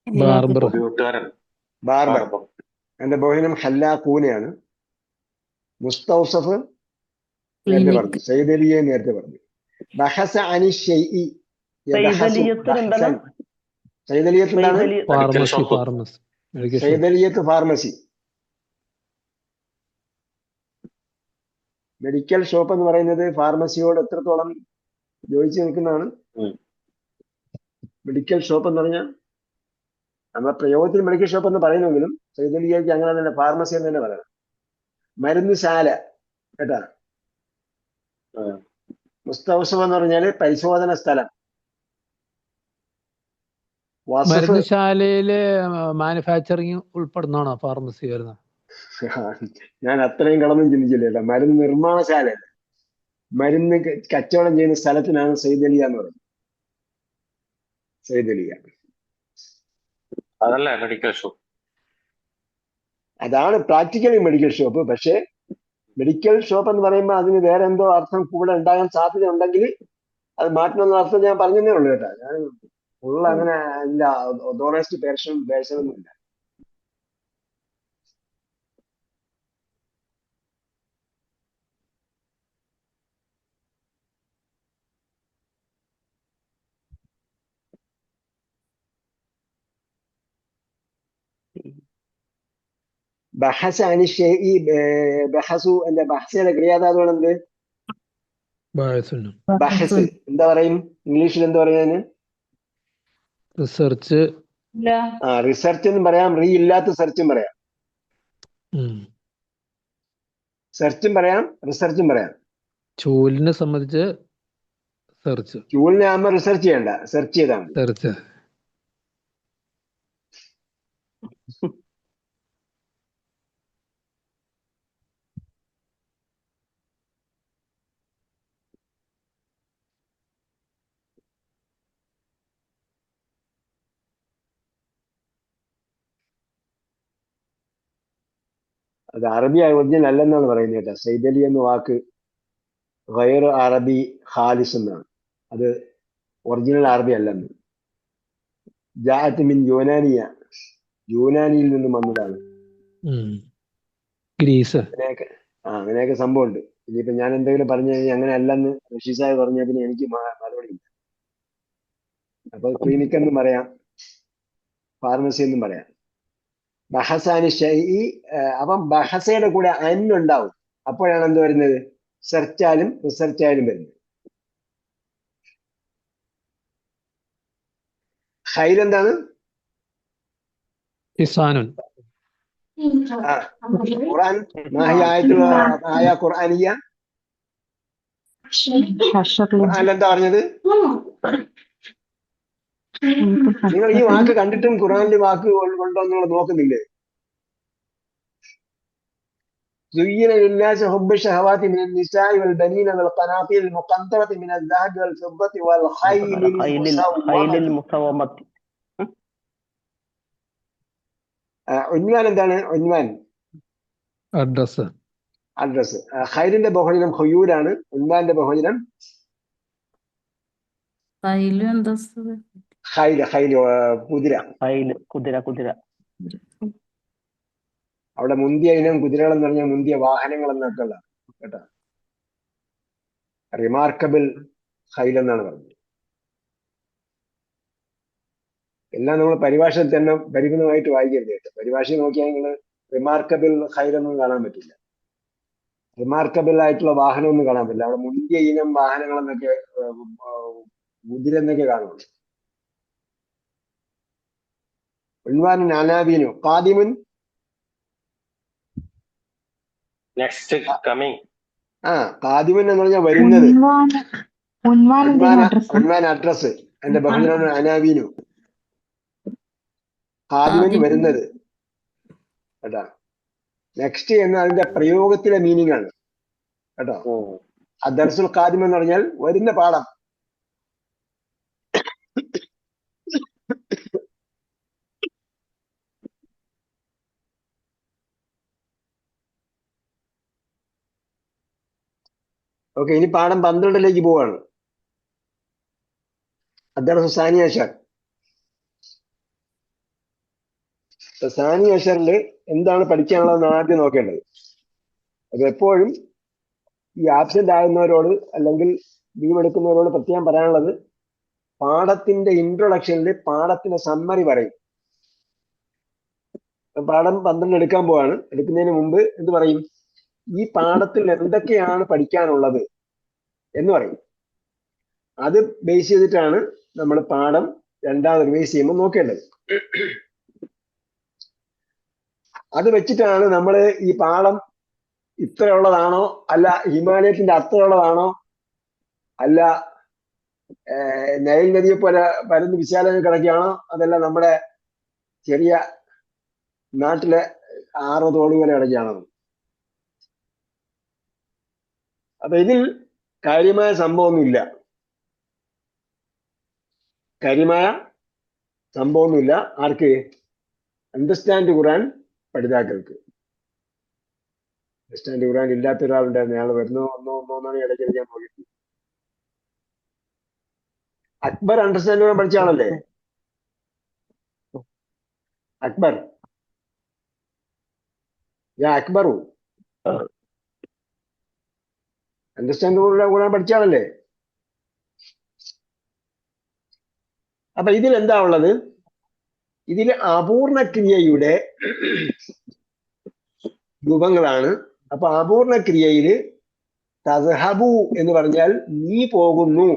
ബാർബർ. കൂട്ടുകാരൻ. ബാർബർ. എന്റെ ബഹുവചനം ഹല്ലാക്കൂനെയാണ്. മുസ്തൗസഫ് നേരത്തെ പറഞ്ഞു. സൈദലിയെ നേരത്തെ പറഞ്ഞു. ബഹസ അനി ഷൈഇ യബഹസു സൈദലിയത്തിന് എന്താണ്? ബഹസൻ. സൈദലിയത്ത് എന്താണ്? Pharmacy. Shop. Pharmacy. Medical shop. സൈദലിയത്ത് ഫാർമസി. മെഡിക്കൽ ഷോപ്പ് എന്ന് പറയുന്നത് ഫാർമസിയോട് എത്രത്തോളം യോജിച്ച് നിൽക്കുന്നതാണ്. മെഡിക്കൽ ഷോപ്പ് എന്ന് പറഞ്ഞാൽ നമ്മുടെ പ്രയോഗത്തിൽ മെഡിക്കൽ ഷോപ്പ് എന്ന് പറയുന്നെങ്കിലും സൈദലിയക്ക് അങ്ങനെ തന്നെ ഫാർമസി എന്ന് തന്നെ പറയണം. മരുന്നുശാല കേട്ടാ. മുസ്തൗസം എന്ന് പറഞ്ഞാല് പരിശോധന സ്ഥലം. വസഫ് മരുന്നുശാലയില് മാനുഫാക്ചറിങ് ഉൾപ്പെടുന്നതാണോ ഫാർമസി വരുന്നത്? ഞാൻ അത്രയും കടന്നും ചിന്തിച്ചില്ല കേട്ടോ. മരുന്ന് നിർമ്മാണശാല, മരുന്ന് കച്ചവടം ചെയ്യുന്ന സ്ഥലത്തിനാണ് സൈദലിയ എന്ന് പറയുന്നത്. സൈദലിയ അതല്ലേ മെഡിക്കൽ ഷോപ്പ്? അതാണ് പ്രാക്ടിക്കലി മെഡിക്കൽ ഷോപ്പ്. പക്ഷേ മെഡിക്കൽ ഷോപ്പ് എന്ന് പറയുമ്പോൾ അതിന് വേറെ എന്തോ അർത്ഥം കൂടെ ഉണ്ടാകാൻ സാധ്യത ഉണ്ടെങ്കിൽ അത് മാറ്റണമെന്ന അർത്ഥം ഞാൻ പറഞ്ഞതേ ഉള്ളൂ കേട്ടോ. ഞാൻ ഉള്ള അങ്ങനെ ഇല്ല, ഓതോറൈസ്ഡ് പേഴ്സണൊന്നും ഇല്ല. ബഹസ അനി ഷൈഇ. ബഹസു എന്റെ ബഹസയുടെ ക്രിയാധാതുവാണ് എന്ത്? ബാഴ്സുന്നു. ബഹസ്. എന്താ പറയും ഇംഗ്ലീഷിൽ? എന്താ പറയാന്? റിസർച്ച്. റിസർച്ച് എന്നും പറയാം, ഇല്ലാത്ത സെർച്ചും പറയാം. സെർച്ചും പറയാം, റിസർച്ചും പറയാം. ചൂലിനെ സംബന്ധിച്ച് സെർച്ച്. ചൂലിനെ ആകുമ്പോ റിസർച്ച് ചെയ്യണ്ട, സെർച്ച് ചെയ്താൽ മതി. സെർച്ച്. അത് അറബി ഒറിജിനൽ അല്ലെന്നാണ് പറയുന്നത് കേട്ടോ. സൈദലി എന്ന വാക്ക് ഗൈർ അറബി ഖാലിസ് എന്നാണ്. അത് ഒറിജിനൽ അറബി അല്ലെന്ന്. ജാഅത്ത് മിൻ യൂനാനിയ, യൂനാനിയിൽ നിന്നും വന്നതാണ്. ഗ്രീസ്. അങ്ങനെയൊക്കെ സംഭവമുണ്ട്. ഇനിയിപ്പോ ഞാൻ എന്തെങ്കിലും പറഞ്ഞു കഴിഞ്ഞാൽ അങ്ങനെ അല്ലെന്ന് റഷീദ് സാഹിബ് പറഞ്ഞാൽ പിന്നെ എനിക്ക് മറുപടി ഇല്ല. അപ്പൊ ക്ലിനിക് എന്നും പറയാം, ഫാർമസി എന്നും പറയാം. ബഹസാനി ഷൈഇ, അപ്പം ബഹസയുടെ കൂടെ അന്നുണ്ടാവും. അപ്പോഴാണ് എന്ത് വരുന്നത്? സെർച്ചായാലും റിസർച്ച് ആയാലും വരുന്നത്. ഖൈൽ എന്താണ്? ഹിസാനുൻ. ഖുർആൻ മാഹി ആയത്തുള്ള ആയ ഖുർആനിയ. ഖുർആനിൽ എന്താ പറഞ്ഞത്? നിങ്ങൾ ഈ വാക്ക് കണ്ടിട്ടും ഖുർആനിൽ വാക്ക് ഉണ്ടോ എന്നുള്ളത് നോക്കുന്നില്ലേ? زين للناس حب الشهوات من النساء والبنين والقناطير المقنطرة من الذهب والفضة والخيل المسومة. ഉൻവാൻ എന്താണ്? ഉൻവാൻ അഡ്രസ്. അഡ്രസ്. ഖൈലിന്റെ ബഹുവചനം ഖുയൂലാണ്. ഉൻവാന്റെ ബഹുവചനം ഖൈല്, കുതിര. കുതിര. അവിടെ മുന്തിയ ഇനം കുതിരകൾ എന്ന് പറഞ്ഞാൽ മുന്തിയ വാഹനങ്ങൾ എന്നൊക്കെ ഉള്ള കേട്ടോ. റിമാർക്കബിൾ ഖൈൽ എന്നാണ് പറഞ്ഞത്. എല്ലാം നമ്മൾ പരിഭാഷയിൽ തന്നെ പരിമിതമായിട്ട് വായിക്കരുത് കേട്ടോ. പരിഭാഷ നോക്കിയാൽ നിങ്ങൾ റിമാർക്കബിൾ ഖൈൽ ഒന്നും കാണാൻ പറ്റില്ല. റിമാർക്കബിൾ ആയിട്ടുള്ള വാഹനം ഒന്നും കാണാൻ പറ്റില്ല. അവിടെ മുന്തിയ ഇനം വാഹനങ്ങൾ എന്നൊക്കെ കുതിര എന്നൊക്കെ കാണുള്ളൂ. ഉൻവാൻ അനാബീനു ഖാദിമുൻ. Next coming. ഖാദിമുൻ എന്ന് പറഞ്ഞാൽ വരുന്നത്. ഉൻവാൻ അഡ്രസ്. എന്റെ ബഹുജനാണ് അനാബീനു. ഖാദിമുൻ വരുന്നത് കേട്ടോ. നെക്സ്റ്റ് എന്ന് അതിന്റെ പ്രയോഗത്തിലെ മീനിങ് ആണ് കേട്ടോ. അദർസുൽ ഖാദിം എന്ന് പറഞ്ഞാൽ വരുന്ന പാഠം. ഓക്കെ, ഇനി പാഠം 12 പോവാണ്. അദർസു സാനി അശർ. സാനി അശറിൽ എന്താണ് പഠിക്കാനുള്ളതെന്ന് ആദ്യം നോക്കേണ്ടത്. അത് എപ്പോഴും ഈ ആബ്സെന്റ് ആകുന്നവരോട് അല്ലെങ്കിൽ ലീവ് എടുക്കുന്നവരോട് പ്രത്യേകം പറയാനുള്ളത്, പാഠത്തിന്റെ ഇൻട്രൊഡക്ഷനിൽ പാഠത്തിന്റെ സമ്മറി പറയും. പാഠം 12 എടുക്കാൻ പോവാണ്. എടുക്കുന്നതിന് മുമ്പ് എന്ത് പറയും? ഈ പാഠത്തിൽ എന്തൊക്കെയാണ് പഠിക്കാനുള്ളത് എന്ന് പറയും. അത് ബേസ് ചെയ്തിട്ടാണ് നമ്മൾ പാഠം രണ്ടാമത് റിവൈസ് ചെയ്യുമ്പോൾ നോക്കേണ്ടത്. അത് വെച്ചിട്ടാണ് നമ്മൾ ഈ പാഠം ഇത്രയുള്ളതാണോ, അല്ല ഹിമാലയത്തിന്റെ അത്രയുള്ളതാണോ, അല്ല നൈൽ നദിയെ പോലെ പരന്ന് വിശാലം കിടക്കുകയാണോ, അതല്ല നമ്മുടെ ചെറിയ നാട്ടിലെ 6 തോട് പോലെ കിടക്കുകയാണോ. അപ്പൊ ഇതിൽ കാര്യമായ സംഭവമൊന്നുമില്ല. ആർക്ക്? അണ്ടർസ്റ്റാൻഡ് ഖുർആൻ പഠിതാക്കൾക്ക്. അണ്ടർസ്റ്റാൻഡ് ഖുർആൻ ഇല്ലാത്ത ഒരാളുണ്ടായിരുന്നു. അയാൾ ഒന്നോ ഇടയ്ക്ക് ഞാൻ നോക്കി. അക്ബർ അണ്ടർസ്റ്റാൻഡ് ഖുർആൻ പഠിച്ച ആളല്ലേ? അക്ബർ, അക്ബറു അണ്ടർസ്റ്റാൻഡ് ഖുർആൻ പഠിച്ച ആളല്ലേ? അപ്പൊ ഇതിൽ എന്താ ഉള്ളത്? ഇതിൽ അപൂർണ ക്രിയയുടെ രൂപങ്ങളാണ്. അപ്പൊ അപൂർണ ക്രിയയില് തസ്ഹബു എന്ന് പറഞ്ഞാൽ നീ പോകുന്നു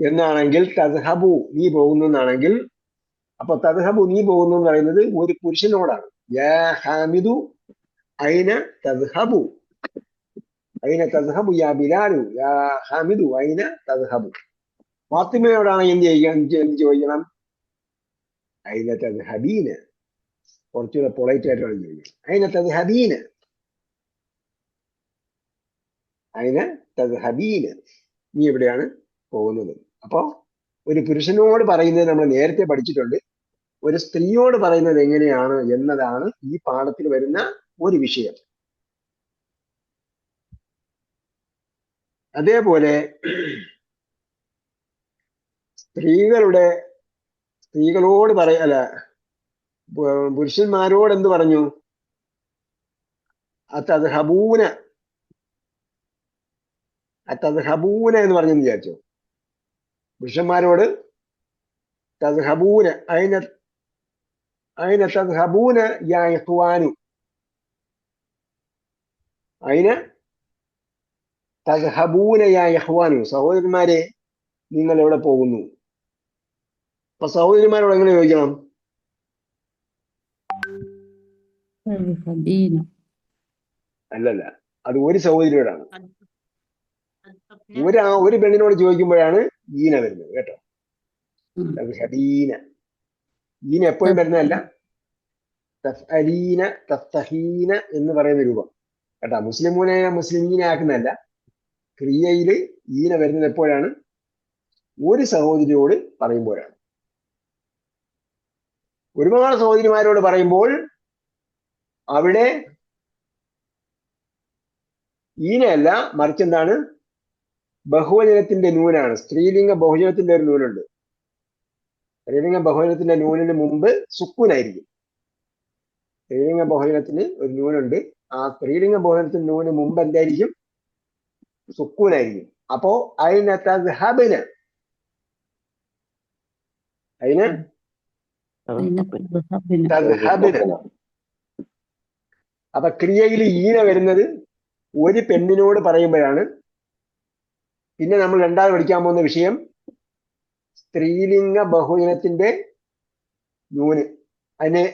എന്നാണെങ്കിൽ, തസ്ഹബു നീ പോകുന്നു എന്നാണെങ്കിൽ, അപ്പൊ തസ്ഹബു നീ പോകുന്നു എന്ന് പറയുന്നത് ഒരു പുരുഷനോടാണ്. യാ ഹാമിദു ഐന തസ്ഹബു, ഐന തസ്ഹബു യാ ബിലാലു, യാ ഹാമിദു ഐന തസ്ഹബു. ഫാത്തിമയോടാണ് എന്ത് ചോദിക്കണം? ഐന തസ്ഹബീന. കുറച്ചുകൂടെ പൊളൈറ്റ് ആയിട്ടാണ് ചോദിക്കുന്നത്. ഐന തസ്ഹബീന, ഐന തസ്ഹബീന, നീ എവിടെയാണ് പോകുന്നത്. അപ്പൊ ഒരു പുരുഷനോട് പറയുന്നത് നമ്മൾ നേരത്തെ പഠിച്ചിട്ടുണ്ട്. ഒരു സ്ത്രീയോട് പറയുന്നത് എങ്ങനെയാണ് എന്നതാണ് ഈ പാഠത്തിൽ വരുന്ന ഒരു വിഷയം. അതേപോലെ സ്ത്രീകളോട് പുരുഷന്മാരോട് എന്ത് പറഞ്ഞു? അത്തദ്ഹബൂന അത്തദ്ഹബൂന എന്ന് പറഞ്ഞെന്ന് വിചാരിച്ചോ. പുരുഷന്മാരോട് തദ്ഹബൂന അയിന തദ്ഹബൂന യാ ഇഖ്വാനു, അയിന തദ്ഹബൂന യാ ഇഖ്വാനു, സഹോദരന്മാരെ നിങ്ങൾ എവിടെ പോകുന്നു. അപ്പൊ സഹോദരിമാരോട് എങ്ങനെ ചോദിക്കണം? تذهبين അല്ലല്ല, അത് ഒരു സഹോദരിയോടാണ്. ഒരു പെണ്ണിനോട് ചോദിക്കുമ്പോഴാണ് ഈന വരുന്നത് കേട്ടോ. തദ്ഹബീന, ഈന എപ്പോഴും വരുന്നതല്ല. തഫ്അലീന തഫ്തഹീന എന്ന് പറയുന്ന രൂപം കേട്ടോ. മുസ്ലിമീനെ ആക്കുന്നതല്ല. ക്രിയയില് ഈന വരുന്നത് എപ്പോഴാണ്? ഒരു സഹോദരിയോട് പറയുമ്പോഴാണ്. ഒരുപാട് സഹോദരിമാരോട് പറയുമ്പോൾ അവിടെ ഈനയല്ല, മറിച്ച് എന്താണ്? ബഹുവചനത്തിന്റെ നൂനാണ്. സ്ത്രീലിംഗ ബഹുവചനത്തിന്റെ ഒരു നൂനുണ്ട്. സ്ത്രീലിംഗ ബഹുവചനത്തിന്റെ നൂനിന് മുമ്പ് സുക്കൂനായിരിക്കും. സ്ത്രീലിംഗ ബഹുവചനത്തിന് ഒരു നൂനുണ്ട്. ആ സ്ത്രീലിംഗ ബഹുവചനത്തിന്റെ നൂന് മുമ്പ് എന്തായിരിക്കും? സുക്കൂനായിരിക്കും. അപ്പോ അയിന തദ്ഹബന, അയിന أين تذهبين തദ്ഹബന. അപ്പൊ ക്രിയയിൽ ഈന വരുന്നത് ഒരു പെണ്ണിനോട് പറയുമ്പോഴാണ്. പിന്നെ നമ്മൾ രണ്ടാമത് പഠിക്കാൻ പോകുന്ന വിഷയം സ്ത്രീലിംഗ ബഹുവചനത്തിന്റെ നൂന്. അതിന്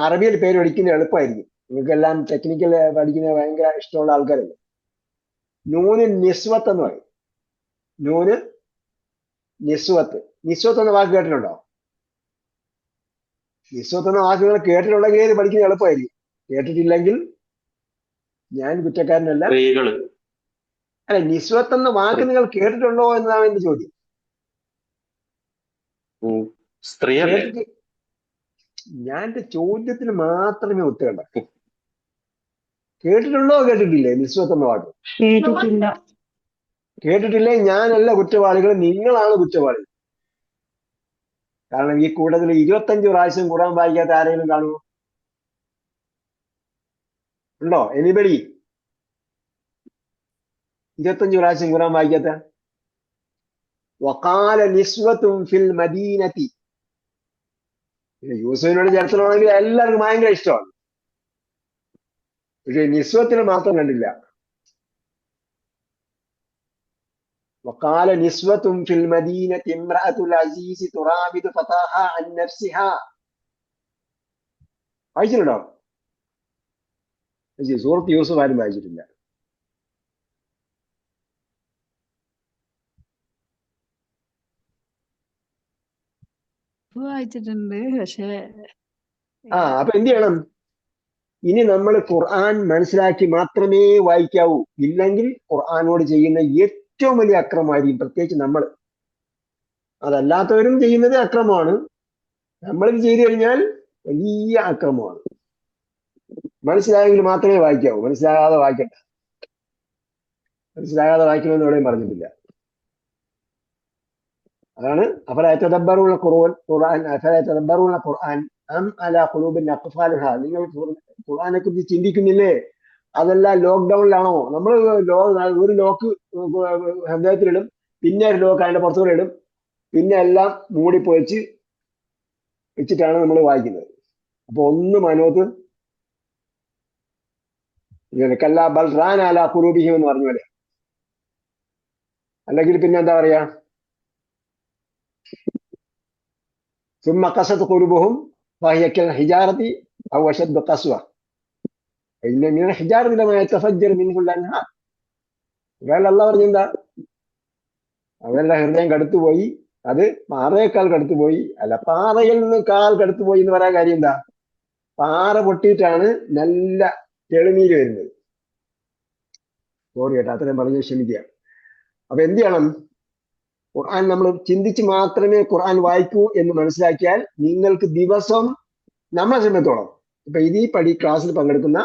അറബിയിൽ പേര് പഠിക്കുന്നത് എളുപ്പമായിരിക്കും. നിങ്ങൾക്കെല്ലാം ടെക്നിക്കൽ പഠിക്കുന്നത് ഭയങ്കര ഇഷ്ടമുള്ള ആൾക്കാരല്ലേ. നൂന് നിസ്വത്ത് എന്ന് പറയും. നൂന് നിസ്വത്ത്. നിസ്വത്ത് എന്ന വാക്ക് കേട്ടിട്ടുണ്ടോ? നിസ്വത്ത് എന്ന വാക്ക് നിങ്ങൾ കേട്ടിട്ടുണ്ടെങ്കിൽ പഠിക്കുന്നത് എളുപ്പമായിരിക്കും. കേട്ടിട്ടില്ലെങ്കിൽ ഞാൻ കുറ്റക്കാരനല്ല. സ്ത്രീകള് അല്ല, നിസ്വത്ത് എന്ന വാക്ക് നിങ്ങൾ കേട്ടിട്ടുണ്ടോ എന്നതാണ് എന്റെ ചോദ്യം. സ്ത്രീയല്ലേ? ഞാൻ എന്റെ ചോദ്യത്തിന് മാത്രമേ ഉത്തരം പറയൂ. കേട്ടിട്ടുണ്ടോ കേട്ടിട്ടില്ലേ നിസ്വത്ത് എന്ന വാക്ക്? കേട്ടിട്ടില്ല. കേട്ടിട്ടില്ലേ? ഞാനല്ല കുറ്റവാളികൾ, നിങ്ങളാണ് കുറ്റവാളികൾ. കാരണം ഈ കൂട്ടത്തിൽ 25 പ്രാവശ്യം ഖുർആൻ വായിക്കാത്ത ആരെങ്കിലും കാണുമോ? ഉണ്ടോ? എനിബഡി 25 പ്രാവശ്യം ഖുർആൻ വായിക്കാത്ത? വഖാല നിസ്വത്തും ഫിൽ മദീനത്തി. യൂസുഫിനോട് ചരിത്രമാണെങ്കിൽ എല്ലാവർക്കും ഭയങ്കര ഇഷ്ടമാണ്. പക്ഷെ നിസ്വത്തിന് മാത്രം കണ്ടില്ല. وقال نسوة في المدينة امرأة العزيز تراود فتاها عن نفسها. വായിച്ചിട്ടുണ്ടോ? സൂറത്ത് യൂസുഫ് ആരും വായിച്ചിട്ടില്ല. വായിച്ചിട്ടുണ്ട്, പക്ഷെ അപ്പൊ എന്ത് ചെയ്യണം? ഇനി നമ്മൾ ഖുർആൻ മനസ്സിലാക്കി മാത്രമേ വായിക്കാവൂ. ഇല്ലെങ്കിൽ ഖുർആനോട് ചെയ്യുന്ന ഏറ്റവും വലിയ അക്രമമായിരിക്കും. പ്രത്യേകിച്ച് നമ്മൾ. അതല്ലാത്തവരും ചെയ്യുന്നത് അക്രമമാണ്. നമ്മളിത് ചെയ്തു കഴിഞ്ഞാൽ വലിയ അക്രമമാണ്. മനസ്സിലായെങ്കിൽ മാത്രമേ വായിക്കാവൂ. മനസ്സിലാകാതെ വായിക്കണ്ട. മനസ്സിലാകാതെ വായിക്കണമെന്ന് എവിടെയും പറഞ്ഞിട്ടില്ല. അതാണ് അഫലയതദബ്ബറൂന ഖുർആൻ അഫലയതദബ്ബറൂന ഖുർആൻ അം അലാ ഖുലൂബിൻ അഖ്ഫാലുഹാ. നിങ്ങൾ ഖുർആനെ കുറിച്ച് ചിന്തിക്കുന്നില്ലേ? അതെല്ലാം ലോക്ക്ഡൌണിലാണോ? നമ്മൾ ഒരു ലോക്ക് ഹൃദയത്തിലിടും, പിന്നെ ഒരു ലോക്ക് അതിന്റെ പുറത്തുകൂടെ ഇടും, പിന്നെ എല്ലാം മൂടിപ്പൊഴിച്ച് വെച്ചിട്ടാണ് നമ്മൾ വായിക്കുന്നത്. അപ്പൊ ഒന്നും അതിനകത്ത് കല്ലാ ബൽ റാന അലാ ഖുലൂബിഹിം എന്ന് പറഞ്ഞ പോലെ. അല്ലെങ്കിൽ പിന്നെ എന്താ പറയാ? ثم قست قلوبهم فهي كالحجارة أو أشد قسوة إن من الحجارة لما يتفجر منه الأنهار. അള്ളാഹ് പറഞ്ഞെന്താ? അവരുടെ ഹൃദയം കടുത്തുപോയി, അത് പാറയേക്കാൾ കടുത്തുപോയി. അല്ല, പാറയിൽ നിന്ന് കാൽ കടുത്തുപോയി എന്ന് പറയാൻ കാര്യം എന്താ? പാറ പൊട്ടിയിട്ടാണ് നല്ല തെളിനീര് വരുന്നത്. സോറി കേട്ടോ, അത്രയും പറഞ്ഞ് ക്ഷമിക്കുക. അപ്പൊ എന്ത് ചെയ്യണം? ഖുർആൻ നമ്മൾ ചിന്തിച്ച് മാത്രമേ ഖുർആൻ വായിക്കൂ എന്ന് മനസ്സിലാക്കിയാൽ നിങ്ങൾക്ക് ദിവസം നമ്മളെ സമയത്തോളം, ഇപ്പൊ ഈ ക്ലാസ്സിൽ പങ്കെടുക്കുന്ന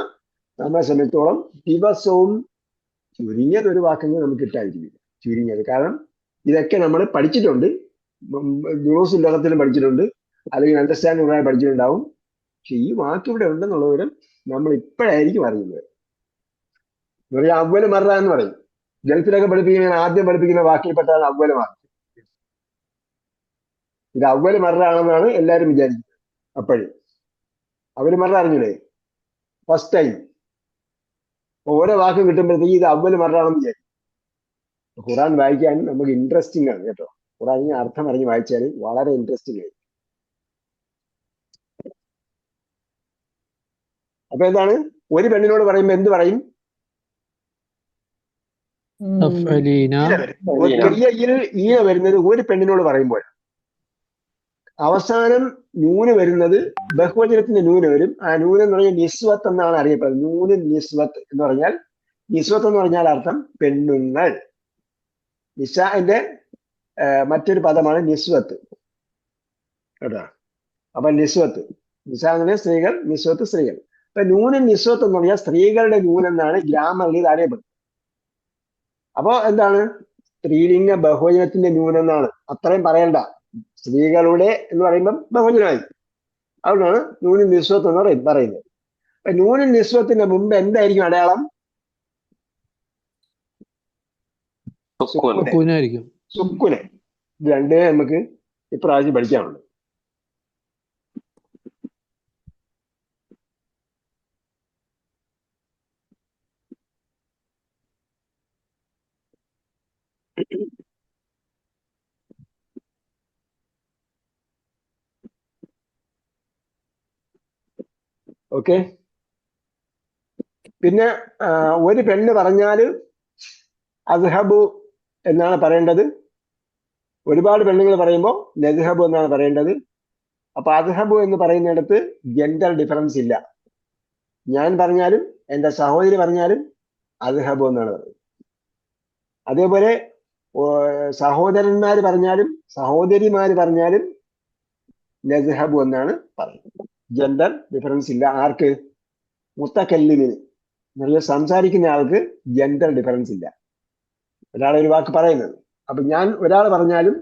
നമ്മളെ സമയത്തോളം ദിവസവും ചുരുങ്ങിയത് ഒരു വാക്കെങ്കിലും നമുക്ക് കിട്ടാതിരിക്കും. ചുരുങ്ങിയത്. കാരണം ഇതൊക്കെ നമ്മൾ പഠിച്ചിട്ടുണ്ട്. ദുറൂസ് ലോകത്തിലും പഠിച്ചിട്ടുണ്ട്, അല്ലെങ്കിൽ അണ്ടർസ്റ്റാൻഡ് ഖുർആൻ പഠിച്ചിട്ടുണ്ടാവും. പക്ഷെ ഈ വാക്ക് ഇവിടെ ഉണ്ടെന്നുള്ള വിവരം നമ്മൾ ഇപ്പോഴായിരിക്കും അറിയുന്നത്. എന്ന് പറഞ്ഞാൽ അവല് മറ എന്ന് പറയും. ഗൾഫിലൊക്കെ പഠിപ്പിക്കുന്ന ആദ്യം പഠിപ്പിക്കുന്ന വാക്കിൽപ്പെട്ടാണ് അവല് മറ. ഇത് അവല് മറ ആണെന്നാണ് എല്ലാവരും വിചാരിക്കുന്നത്. അപ്പോഴും അവല് മറ അറിഞ്ഞൂടെ? ഫസ്റ്റ് ടൈം ഓരോ വാക്ക് കിട്ടുമ്പോഴത്തേക്ക് ഇത് അവല് മറ ആണെന്ന് വിചാരിക്കും. ഖുറാൻ വായിക്കാൻ നമുക്ക് ഇൻട്രസ്റ്റിംഗ് ആണ് കേട്ടോ. ഖുറാനിന് അർത്ഥം അറിഞ്ഞ് വായിച്ചാൽ വളരെ ഇൻട്രസ്റ്റിംഗ് ആയി. അപ്പൊ എന്താണ് ഒരു പെണ്ണിനോട് പറയുമ്പോ എന്ത് പറയും? തഫ്അലീന ക്രിയയിൽ ഈന വരുന്നത് ഒരു പെണ്ണിനോട് പറയുമ്പോൾ, അവസാനം നൂന് വരുന്നത് ബഹുവചനത്തിന്റെ നൂന് വരും. ആ നൂന് എന്ന് പറഞ്ഞാൽ നിസ്വത്ത് എന്നാണ് അറിയപ്പെടുന്നത്. നൂന് നിസ്വത്ത് എന്ന് പറഞ്ഞാൽ, നിസ്വത്ത് എന്ന് പറഞ്ഞാൽ അർത്ഥം പെണ്ണുങ്ങൾ. നിസാന്റെ മറ്റൊരു പദമാണ് നിസ്വത്ത് കേട്ടോ. അപ്പൊ നിസ്വത്ത്, നിസാ എന്ന് പറഞ്ഞാൽ സ്ത്രീകൾ, നിസ്വത്ത് സ്ത്രീകൾ. അപ്പൊ നൂന് നിസ്വത്ത് എന്ന് പറഞ്ഞാൽ സ്ത്രീകളുടെ നൂനെന്നാണ് ഗ്രാമറിൽ ഇത് അറിയപ്പെടുന്നത്. അപ്പോ എന്താണ്? സ്ത്രീലിംഗ ബഹുവചനത്തിന്റെ നൂനെന്നാണ്. അത്രയും പറയണ്ട. സ്ത്രീകളുടെ എന്ന് പറയുമ്പം ബഹുവചനമായി. അതുകൊണ്ടാണ് നൂന് നിസ്വത്ത് എന്ന് പറയുന്നത്. അപ്പൊ നൂന് നിസ്വത്തിന്റെ മുമ്പ് എന്തായിരിക്കും അടയാളം? സുക്കൂനായിരിക്കും. സുക്കുന്. ഇത് രണ്ടേ നമുക്ക് ഇപ്രാവശ്യം പഠിക്കാനുണ്ട്. ഓക്കെ. പിന്നെ ഒരു പെണ്ണ് പറഞ്ഞാല് അദ്ഹബു എന്നാണ് പറയേണ്ടത്. ഒരുപാട് പെണ്ണുങ്ങൾ പറയുമ്പോൾ നദ്ഹബു എന്നാണ് പറയേണ്ടത്. അപ്പൊ അദ്ഹബു എന്ന് പറയുന്നിടത്ത് ജെൻഡർ ഡിഫറൻസ് ഇല്ല. ഞാൻ പറഞ്ഞാലും എന്റെ സഹോദരി പറഞ്ഞാലും അദ്ഹബു എന്നാണ് പറയുന്നത്. അതേപോലെ സഹോദരന്മാര് പറഞ്ഞാലും സഹോദരിമാര് പറഞ്ഞാലും നദ്ഹബു എന്നാണ് പറയുന്നത്. ജെൻഡർ ഡിഫറൻസ് ഇല്ല. ആർക്ക്? മുത്തക്കല്ലിമിന്, നല്ല സംസാരിക്കുന്ന ആൾക്ക് ജെൻഡർ ഡിഫറൻസ് ഇല്ല. ഒരാളെ ഒരു വാക്ക് പറയുന്നത്. അപ്പൊ ഞാൻ ഒരാൾ പറഞ്ഞാലും,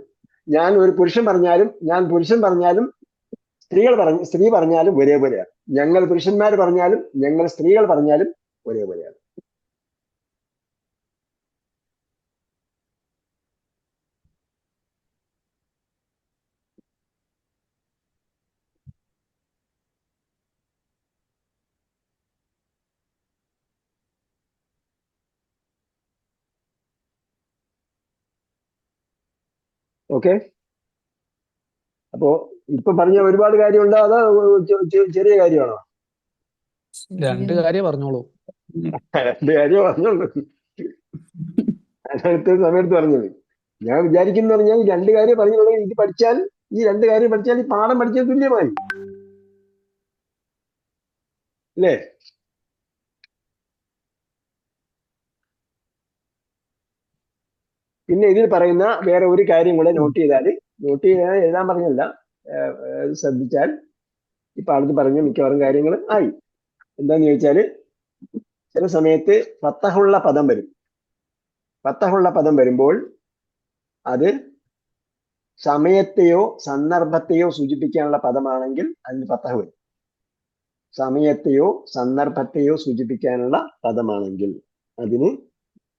ഞാൻ ഒരു പുരുഷൻ പറഞ്ഞാലും, ഞാൻ പുരുഷൻ പറഞ്ഞാലും, സ്ത്രീ പറഞ്ഞാലും ഒരേപോലെയാണ്. ഞങ്ങൾ പുരുഷന്മാർ പറഞ്ഞാലും ഞങ്ങൾ സ്ത്രീകൾ പറഞ്ഞാലും ഒരേപോലെയാണ്. ഓക്കെ. അപ്പോ ഇപ്പൊ പറഞ്ഞ ഒരുപാട് കാര്യമുണ്ടോ അതോ ചെറിയ കാര്യമാണോ? രണ്ട് കാര്യം പറഞ്ഞോളൂ. രണ്ട് കാര്യം പറഞ്ഞോളൂ. അടുത്ത സമയത്ത് പറഞ്ഞത് ഞാൻ വിചാരിക്കുന്ന പറഞ്ഞാൽ ഈ രണ്ട് കാര്യം പറഞ്ഞുള്ളത് ഇത് പഠിച്ചാൽ, ഈ രണ്ട് കാര്യം പഠിച്ചാൽ ഈ പാഠം പഠിച്ചാൽ തുല്യമായി അല്ലേ? പിന്നെ ഇതിൽ പറയുന്ന വേറെ ഒരു കാര്യം കൂടെ നോട്ട് ചെയ്താൽ എഴുതാൻ പറഞ്ഞല്ല, ശ്രദ്ധിച്ചാൽ ഈ പാഠത്ത് പറഞ്ഞ മിക്കവാറും കാര്യങ്ങൾ ആയി. എന്താന്ന് ചോദിച്ചാല് ചില സമയത്ത് ഫത്തഹുള്ള പദം വരും. ഫത്തഹുള്ള പദം വരുമ്പോൾ അത് സമയത്തെയോ സന്ദർഭത്തെയോ സൂചിപ്പിക്കാനുള്ള പദമാണെങ്കിൽ അതിന് ഫത്തഹ് വരും. സമയത്തെയോ സന്ദർഭത്തെയോ സൂചിപ്പിക്കാനുള്ള പദമാണെങ്കിൽ അതിന്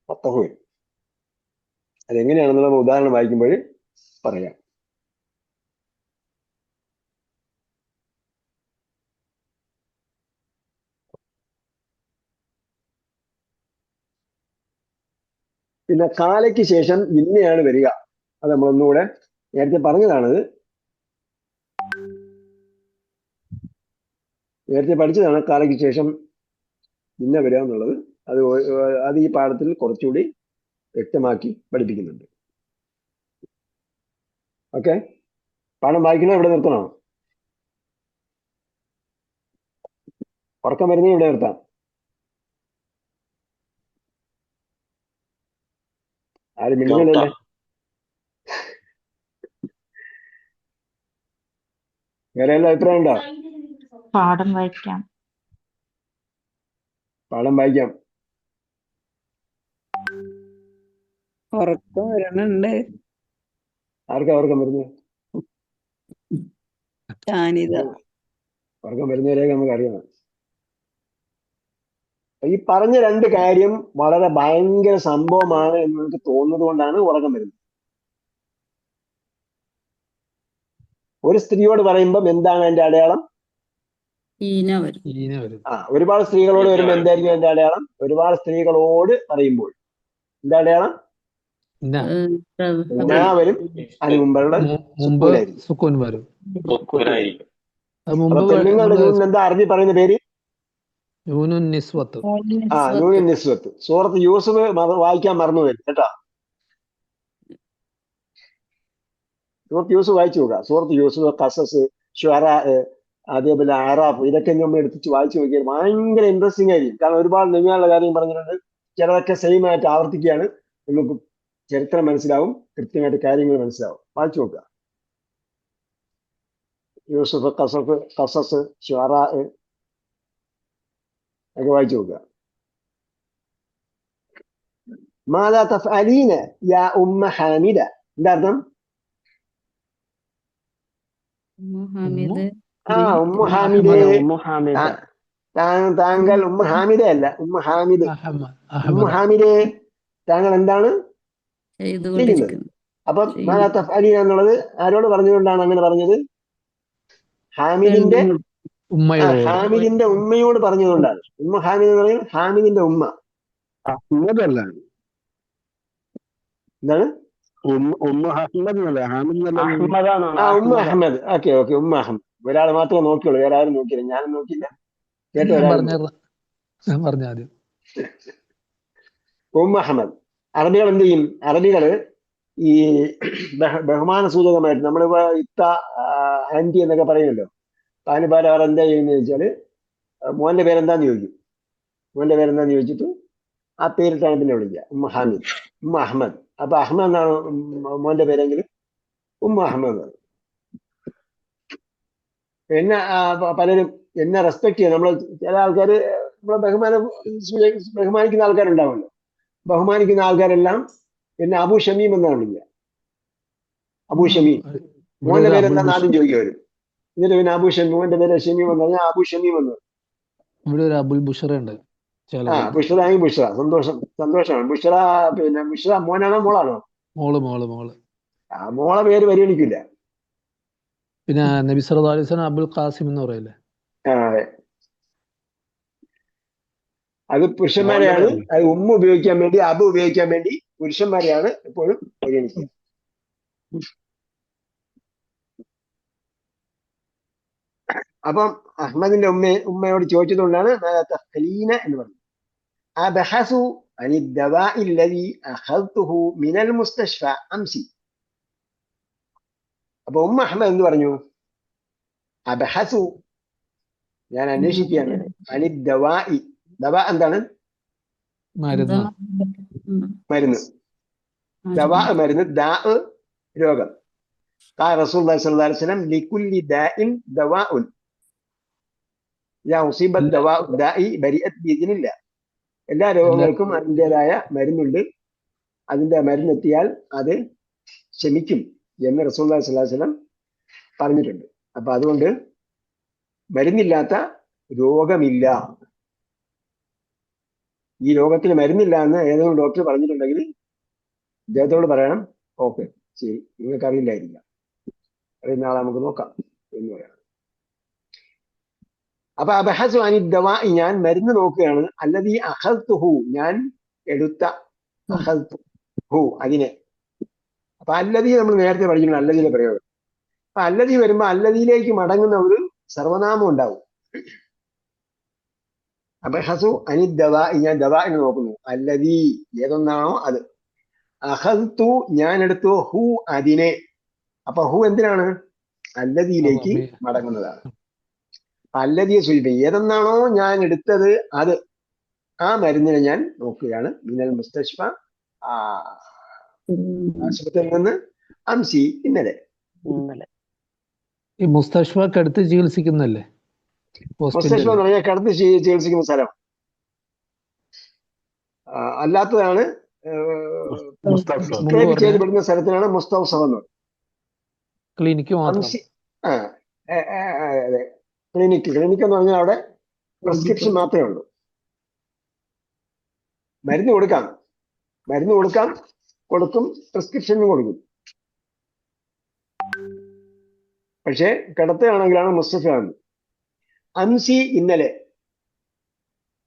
ഫത്തഹ് വരും. അതെങ്ങനെയാണെന്നുള്ള ഉദാഹരണം വായിക്കുമ്പോൾ പറയാം. പിന്നെ കാലയ്ക്ക് ശേഷം ഇന്നയാണ് വരിക. അത് നമ്മളൊന്നുകൂടെ നേരത്തെ പറഞ്ഞതാണത്, നേരത്തെ പഠിച്ചതാണ്. കാലയ്ക്ക് ശേഷം ഇന്ന വരിക എന്നുള്ളത് അത് ഈ പാഠത്തിൽ കുറച്ചുകൂടി വ്യക്തമാക്കി പഠിപ്പിക്കുന്നുണ്ട്. ഓക്കെ. പാഠം വായിക്കണോ ഇവിടെ നിർത്തണോ? ഉറക്കം വരുന്നത് ഇവിടെ നിർത്താം. ആരും മിണ്ടുന്നില്ലല്ലേ? വേറെ എല്ലാ അഭിപ്രായം ഉണ്ടോ? പാഠം വായിക്കാം. പാഠം വായിക്കാം. ഉറക്കം വരണുണ്ട്. ആർക്കാ ഉറക്കം വരുന്നത്? ഞാനിതാ ഉറക്കം വരുന്നവരെയൊക്കെ നമുക്ക് അറിയണം. ഈ പറഞ്ഞ രണ്ട് കാര്യം വളരെ ഭയങ്കര സംഭവമാണ് എന്ന് നിങ്ങൾക്ക് തോന്നുന്നത് കൊണ്ടാണ് ഉറക്കം വരുന്നത്. ഒരു സ്ത്രീയോട് പറയുമ്പം എന്താണ് അതിന്റെ അടയാളം? ഈന വരും. ഈന വരും. ഒരുപാട് സ്ത്രീകളോട് വരുമ്പോ എന്തായിരിക്കും അതിന്റെ അടയാളം? ഒരുപാട് സ്ത്രീകളോട് പറയുമ്പോൾ എന്താ അടയാളം? ന. നാ വരും. അതിന് മുമ്പുള്ള മുമ്പ് സുക്കൂനായിരിക്കും. സുക്കൂൻ വരും. സുക്കൂനായിരിക്കും. അത് അപ്പൊ മുമ്പ് പെണ്ണുങ്ങളുടെ നൂൻ എന്താ അറബി പറയുന്ന പേര്? യൂനുൻ നിസ്വത്ത്. നൂൻ നിസ്വത്ത്. സൂറത്ത് യൂസുഫ് വായിക്കാൻ മറന്നു വരും കേട്ടോ. സൂറത്ത് യൂസുഫ് വായിച്ചു നോക്കുക. സൂറത്ത് യൂസുഫ്, ഖസസ്, ഷുഅറാ, അതേപോലെ അറാഫ്, ഇതൊക്കെ നമ്മൾ എടുത്തിട്ട് വായിച്ചു നോക്കിയാൽ ഭയങ്കര ഇൻട്രസ്റ്റിംഗ് ആയിരിക്കും. കാരണം ഒരുപാട് നബിമാരുടെ കാര്യം പറഞ്ഞിട്ടുണ്ട്. ചിലതൊക്കെ സെയിം ആയിട്ട് ആവർത്തിക്കുകയാണ്. നമുക്ക് ചരിത്രം മനസ്സിലാവും, കൃത്യമായിട്ട് കാര്യങ്ങൾ മനസ്സിലാവും. വായിച്ചു നോക്കുക. യൂസുഫ്, ഖസസ്, ഷുഅറാ ഒക്കെ വായിച്ചു നോക്കുക. മാദാ തഫ്അലീന യാ ഉമ്മ ഹാമിദ. എന്താ അർത്ഥം? ഹാമിദ് ഉമ്മ ഹാമിദേ. താങ്കൾ ഉമ്മ ഹാമിദ അല്ല, ഉമ്മ ഹാമിദ്. ഉമ്മ ഹാമിദേ, താങ്കൾ എന്താണ് ചെയ്യുന്നത്? അപ്പം മാദാ തഫ്അലീന എന്നുള്ളത് ആരോട് പറഞ്ഞുകൊണ്ടാണ് അങ്ങനെ പറഞ്ഞത്? ഹാമിദിന്റെ ഉമ്മയോട് പറഞ്ഞുകൊണ്ടാണ്. ഉമ്മ ഹാമിദ് എന്ന് പറയുന്നത് ഹാമിദിന്റെ ഉമ്മ. അഹമ്മദല്ല, എന്താണ്? ഉമ്മ അഹമ്മദ് എന്നല്ല, ഹാമിദ് എന്നല്ല. ഉമ്മ അഹമ്മദ്. ഓക്കെ, ഉമ്മ അഹമ്മദ്. ഒരാൾ മാത്രമേ നോക്കിയുള്ളൂ, വേറെ ആരും നോക്കിയില്ല. ഞാനും നോക്കിയില്ല, കേട്ടോ. ഞാൻ പറഞ്ഞ ആദ്യം ഉമ്മ അഹമ്മദ്. അറബികൾ എന്ത് ചെയ്യും? അറബികള് ഈ ബഹുമാന സൂചകമായിട്ട് നമ്മളിപ്പോ ഇത്ത, ആന്റി എന്നൊക്കെ പറയുമല്ലോ. അതിന് പകരം അവർ എന്താ ചെയ്യുന്നത് ചോദിച്ചാല് മോന്റെ പേരെന്താന്ന് ചോദിക്കും. മോന്റെ പേരെന്താന്ന് ചോദിച്ചിട്ട് ആ പേരിട്ടാണ് പിന്നെ വിളിക്കുക. ഉമ്മ ഹാമിദ്, ഉമ്മ അഹമ്മദ്. അപ്പൊ അഹമ്മദ് എന്നാണ് മോന്റെ പേരെങ്കിൽ ഉമ്മ അഹമ്മദ്. എന്നെ പലരും എന്നെ റെസ്പെക്ട് ചെയ്യും. നമ്മള് ചില ആൾക്കാർ നമ്മളെ ബഹുമാനിക്കുന്ന ആൾക്കാരുണ്ടാവുമല്ലോ. ബഹുമാനിക്കുന്ന ആൾക്കാരെല്ലാം എന്നെ അബു ഷമീം എന്നാണ് വിളിക്കുക. അബു ഷമീം. മോന്റെ പേരെന്താന്ന് ആദ്യം ചോദിക്കും അവര്. എന്നിട്ട് പിന്നെ അബു ഷമീം, മോന്റെ പേര് ഷമീം എന്ന് പറഞ്ഞാൽ അബു ഷമീം എന്ന്. ഇവിടെ ഒരു അബുൽ ബുഷറ ഉണ്ട്. ബുഷറായി ബുഷറ. സന്തോഷമാണ്. ബുഷറ. പിന്നെ ബുഷറ മോനാണോ മോളാണോ? മോള്. മോളെ പേര് പരിഗണിക്കില്ല. പിന്നെ നബി സല്ലല്ലാഹു അലൈഹി വസല്ലം അബുൽ ഖാസിം എന്ന് പറയല്ലേ? അതെ, അത് പുരുഷന്മാരെയാണ്. അത് ഉമ്മ ഉപയോഗിക്കാൻ വേണ്ടി, അബു ഉപയോഗിക്കാൻ വേണ്ടി പുരുഷന്മാരെയാണ് എപ്പോഴും പരിഗണിക്കുക. അപ്പം അഹമ്മദിന്റെ ഉമ്മയോട് ചോദിച്ചതുകൊണ്ടാണ് തഫ്അലീന എന്ന് പറഞ്ഞത്. അബ്ഹസു അനി ദവാഇ അല്ലദി അഖദ്തുഹു മിനൽ മുസ്തശ്ഫ അംസി. അപ്പൊ ഉമ്മ അഹമ്മദ് എന്ത് പറഞ്ഞു? അബ്ഹസു, ഞാൻ അന്വേഷിക്കുകയാണ്. അനി ദവാഇ. ദവാ എന്താണ്? മരുന്ന്. ദവാ മരുന്ന്, ദാ രോഗം. റസൂലുള്ളാഹി സ്വല്ലല്ലാഹു അലൈഹി വസല്ലം ലികുല്ലി ദാഇൻ ദവാഉൻ യാ ഉസീബത് ദവാഉ ദാഇ ബരിഅത് ബിഇദ്നില്ലാ. എല്ലാ രോഗങ്ങൾക്കും അതിൻ്റെതായ മരുന്നുണ്ട്. അതിന്റെ മരുന്നെത്തിയാൽ അത് ശമിക്കും എന്ന് റസൂലുള്ളാഹി സ്വല്ലല്ലാഹു അലൈഹി വസല്ലം പറഞ്ഞിട്ടുണ്ട്. അപ്പൊ അതുകൊണ്ട് മരുന്നില്ലാത്ത രോഗമില്ല. ഈ രോഗത്തിന് മരുന്നില്ല എന്ന് ഏതെങ്കിലും ഡോക്ടർ പറഞ്ഞിട്ടുണ്ടെങ്കിൽ അദ്ദേഹത്തോട് പറയണം, ഓക്കെ ശരി, നിങ്ങൾക്ക് അറിയില്ലായിരിക്കാം, അറിയുന്ന ആളെ നമുക്ക് നോക്കാം എന്ന് പറയണം. അപ്പൊ അബ്ഹസു അനി ദവാഇ, ഞാൻ മരുന്ന് നോക്കുകയാണ്. അല്ലദീ അഖദ്തുഹു, ഞാൻ എടുത്ത, അഖദ്തുഹു അതിനെ. അപ്പൊ അല്ലദീ നമ്മൾ നേരത്തെ പഠിക്കണം, അല്ലദീലെ പ്രയോഗം. അപ്പൊ അല്ലദീ വരുമ്പോ അല്ലദീലേക്ക് മടങ്ങുന്ന ഒരു സർവനാമം ഉണ്ടാവും. അബ്ഹസു അനി ദവാഇ, ഞാൻ ദവാഇനെ നോക്കുന്നു. അല്ലദീ, ഏതൊന്നാണോ അത്. അഖദ്തു, ഞാൻ എടുത്തു. ഹു, അതിനെ. അപ്പൊ ഹു എന്തിനാണ്? അല്ലദീലേക്ക് മടങ്ങുന്നതാണ്. അല്ലദിയെ സൂചിപ്പിക്കും. ഏതെന്നാണോ ഞാൻ എടുത്തത് അത്, ആ മരുന്നിനെ ഞാൻ നോക്കുകയാണ്. മിനൽ മുസ്തശ്ഫ, ആശുപത്രിയിൽ നിന്ന്. അംസി, ഇന്നലെ. ഈ മുസ്തശ്ഫ കിടത്തി ചികിത്സിക്കുന്നല്ലേ? മുസ്തശ്ഫ എന്ന് പറഞ്ഞാൽ കിടത്തി ചികിത്സിക്കുന്ന സ്ഥലം. അല്ലാത്തതാണ് ചെയ്യപ്പെടുന്ന സ്ഥലത്തിനാണ് മുസ്തൗസഫ് എന്ന് പറയുന്നത്. ക്ലിനിക്ക് മാത്രം. അതെ, ക്ലിനിക്ക് എന്ന് പറഞ്ഞാൽ അവിടെ പ്രിസ്ക്രിപ്ഷൻ മാത്രമേ ഉള്ളൂ. മരുന്ന് കൊടുക്കാം, കൊടുക്കും, പ്രിസ്ക്രിപ്ഷനും കൊടുക്കും. പക്ഷെ കിടത്തുകയാണെങ്കിലാണ് മുസ്തഫാണ്. അംസി ഇന്നലെ.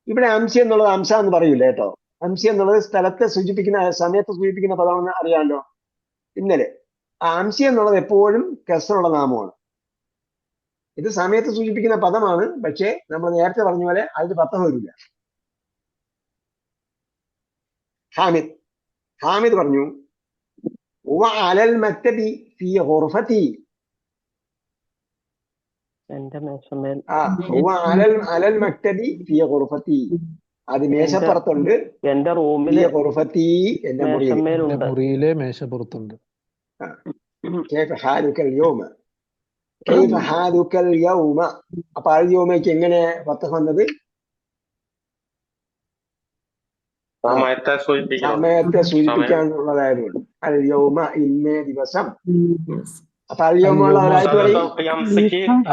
ഇവിടെ അംസി എന്നുള്ളത് അംസ എന്ന് പറയൂല കേട്ടോ. അംസി എന്നുള്ളത് സ്ഥലത്തെ സൂചിപ്പിക്കുന്ന, സമയത്തെ സൂചിപ്പിക്കുന്ന പദമാണെന്ന് അറിയാമല്ലോ. ഇന്നലെ. ആ അംസി എന്നുള്ളത് എപ്പോഴും കസറുള്ള നാമമാണ്. ഇത് സമയത്ത് സൂചിപ്പിക്കുന്ന പദമാണ്. പക്ഷേ നമ്മൾ നേരത്തെ പറഞ്ഞ പോലെ അതിന് പത്തം വരില്ല. ഹാമിദ് പറഞ്ഞു അലൽ മക്തബി ഫീ ഗുർഫതി. എന്റെ മേശമേൽ. അലൽ മക്തബി ഫീ ഗുർഫതി. അത് മേശപ്പുറത്തുണ്ട്. എന്റെ റൂമിലെ ഗുർഫതി, എന്റെ മേശമേലുണ്ട്. മുറിയിലെ മേശപ്പുറത്തുണ്ട്. കൈഫ ഹാലുക്കൽ യൗമ. കൈഫ ഹാലുക്കൽ യൗമ. അപ്പൊ അൽ യൗമയ്ക്ക് എങ്ങനെ പത്തം വന്നത്? സമയത്തെ സൂചിപ്പിക്കാനുള്ളതായതുകൊണ്ട്. അൽ യൗമ, ഇന്നേ ദിവസം. അപ്പൊ അൽ യൗമ ഉള്ളവരായിട്ട് പറയും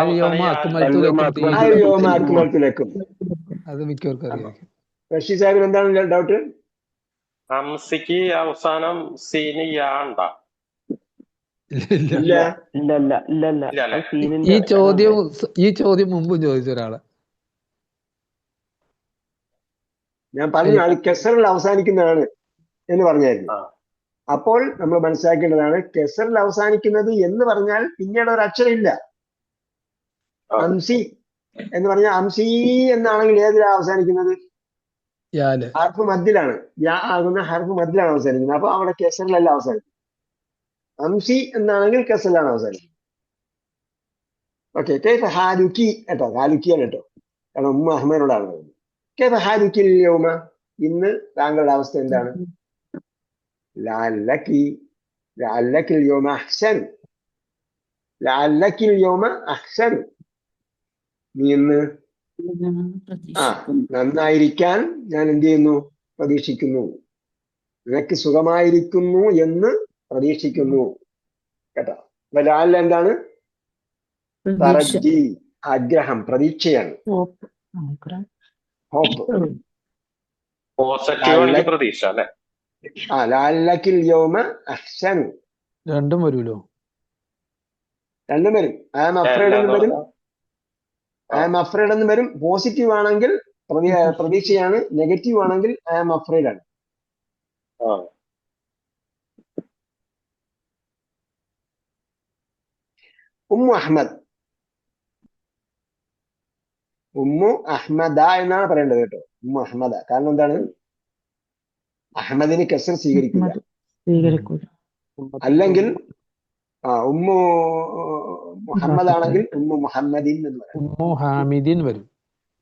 അൽ യൗമ അക്മൽതു ലക്കും. അത് മിക്കവർക്കും അറിയാം. റഷീദ് സാഹിബിന് എന്താണ് ഡൗട്ട്? ഹംസയ്ക്ക് അവസാനം സീന് യാണ്ട. ഇല്ല. ഈ ചോദ്യം മുമ്പും ചോദിച്ച ഒരാള്. ഞാൻ പറഞ്ഞു അത് കെസറിൽ അവസാനിക്കുന്നതാണ് എന്ന് പറഞ്ഞായിരുന്നു. അപ്പോൾ നമ്മൾ മനസ്സിലാക്കേണ്ടതാണ്, കെസറിൽ അവസാനിക്കുന്നത് എന്ന് പറഞ്ഞാൽ പിന്നീട് ഒരു അക്ഷരം ഇല്ല. അംസി എന്ന് പറഞ്ഞാൽ അംസി എന്നാണെങ്കിൽ ഏതിലാണ് അവസാനിക്കുന്നത്? ഹർഫ് മദ്ദിലാണ്. യാ ആകുന്ന ഹർഫ് മദ്ദിലാണ് അവസാനിക്കുന്നത്. അപ്പൊ അവിടെ കെസറിലല്ല അവസാനിക്കുന്നത്. അംസി എന്നാണെങ്കിൽ കെസറിലാണ് അവസാനിക്കുന്നത്. ഓക്കെ. കൈഫ ഹാലുക്കി കേട്ടോ, ഹാലുക്കിയാണ് കേട്ടോ, കാരണം ഉമ്മ അഹ്മദിനോടാണ് പറയുന്നത്. കൈഫ ഹാലുക്കിൽ യൗമ, ഇന്ന് താങ്കളുടെ അവസ്ഥ എന്താണ്? ലഅല്ലക്കിൽ യൗമ അഹ്സൻ. ലഅല്ലക്കിൽ യൗമ അഹ്സൻ. നീ ഇന്ന് നന്നായിരിക്കാൻ ഞാൻ എന്ത് ചെയ്യുന്നു? പ്രതീക്ഷിക്കുന്നു. നിനക്ക് സുഖമായിരിക്കുന്നു എന്ന് പ്രതീക്ഷിക്കുന്നു കേട്ടോ. അപ്പൊ ലാൽ എന്താണ്? തറജി, ആഗ്രഹം, പ്രതീക്ഷയാണ്. ഹോപ്പ്. പ്രതീക്ഷ അല്ലെ? ലഅല്ലക്കിൽ യൗമ അഹ്സൻ. രണ്ടും വരൂലോ? രണ്ടും വരും. ഐ ആം അഫ്രൈഡ് എന്ന് വരും, ഐ ആം അഫ്രൈഡ് എന്ന് വരും. പോസിറ്റീവ് ആണെങ്കിൽ പ്രതീക്ഷയാണ്, നെഗറ്റീവ് ആണെങ്കിൽ ഐ ആം അഫ്രൈഡ് ആണ്. ഉമ്മു അഹ്മദ്. ഉമ്മു അഹ്മദ എന്നാണ് പറയേണ്ടത് കേട്ടോ. ഉമ്മു അഹ്മദ. കാരണം എന്താണ്? അഹമ്മദിന് കസർ സ്വീകരിക്കില്ല. അല്ലെങ്കിൽ ഉമ്മു മുഹമ്മദ് ആണെങ്കിൽ ഉമ്മു മുഹമ്മദിൻ എന്ന് പറയും. ഉമ്മു ഹാമിദിൻ വരും.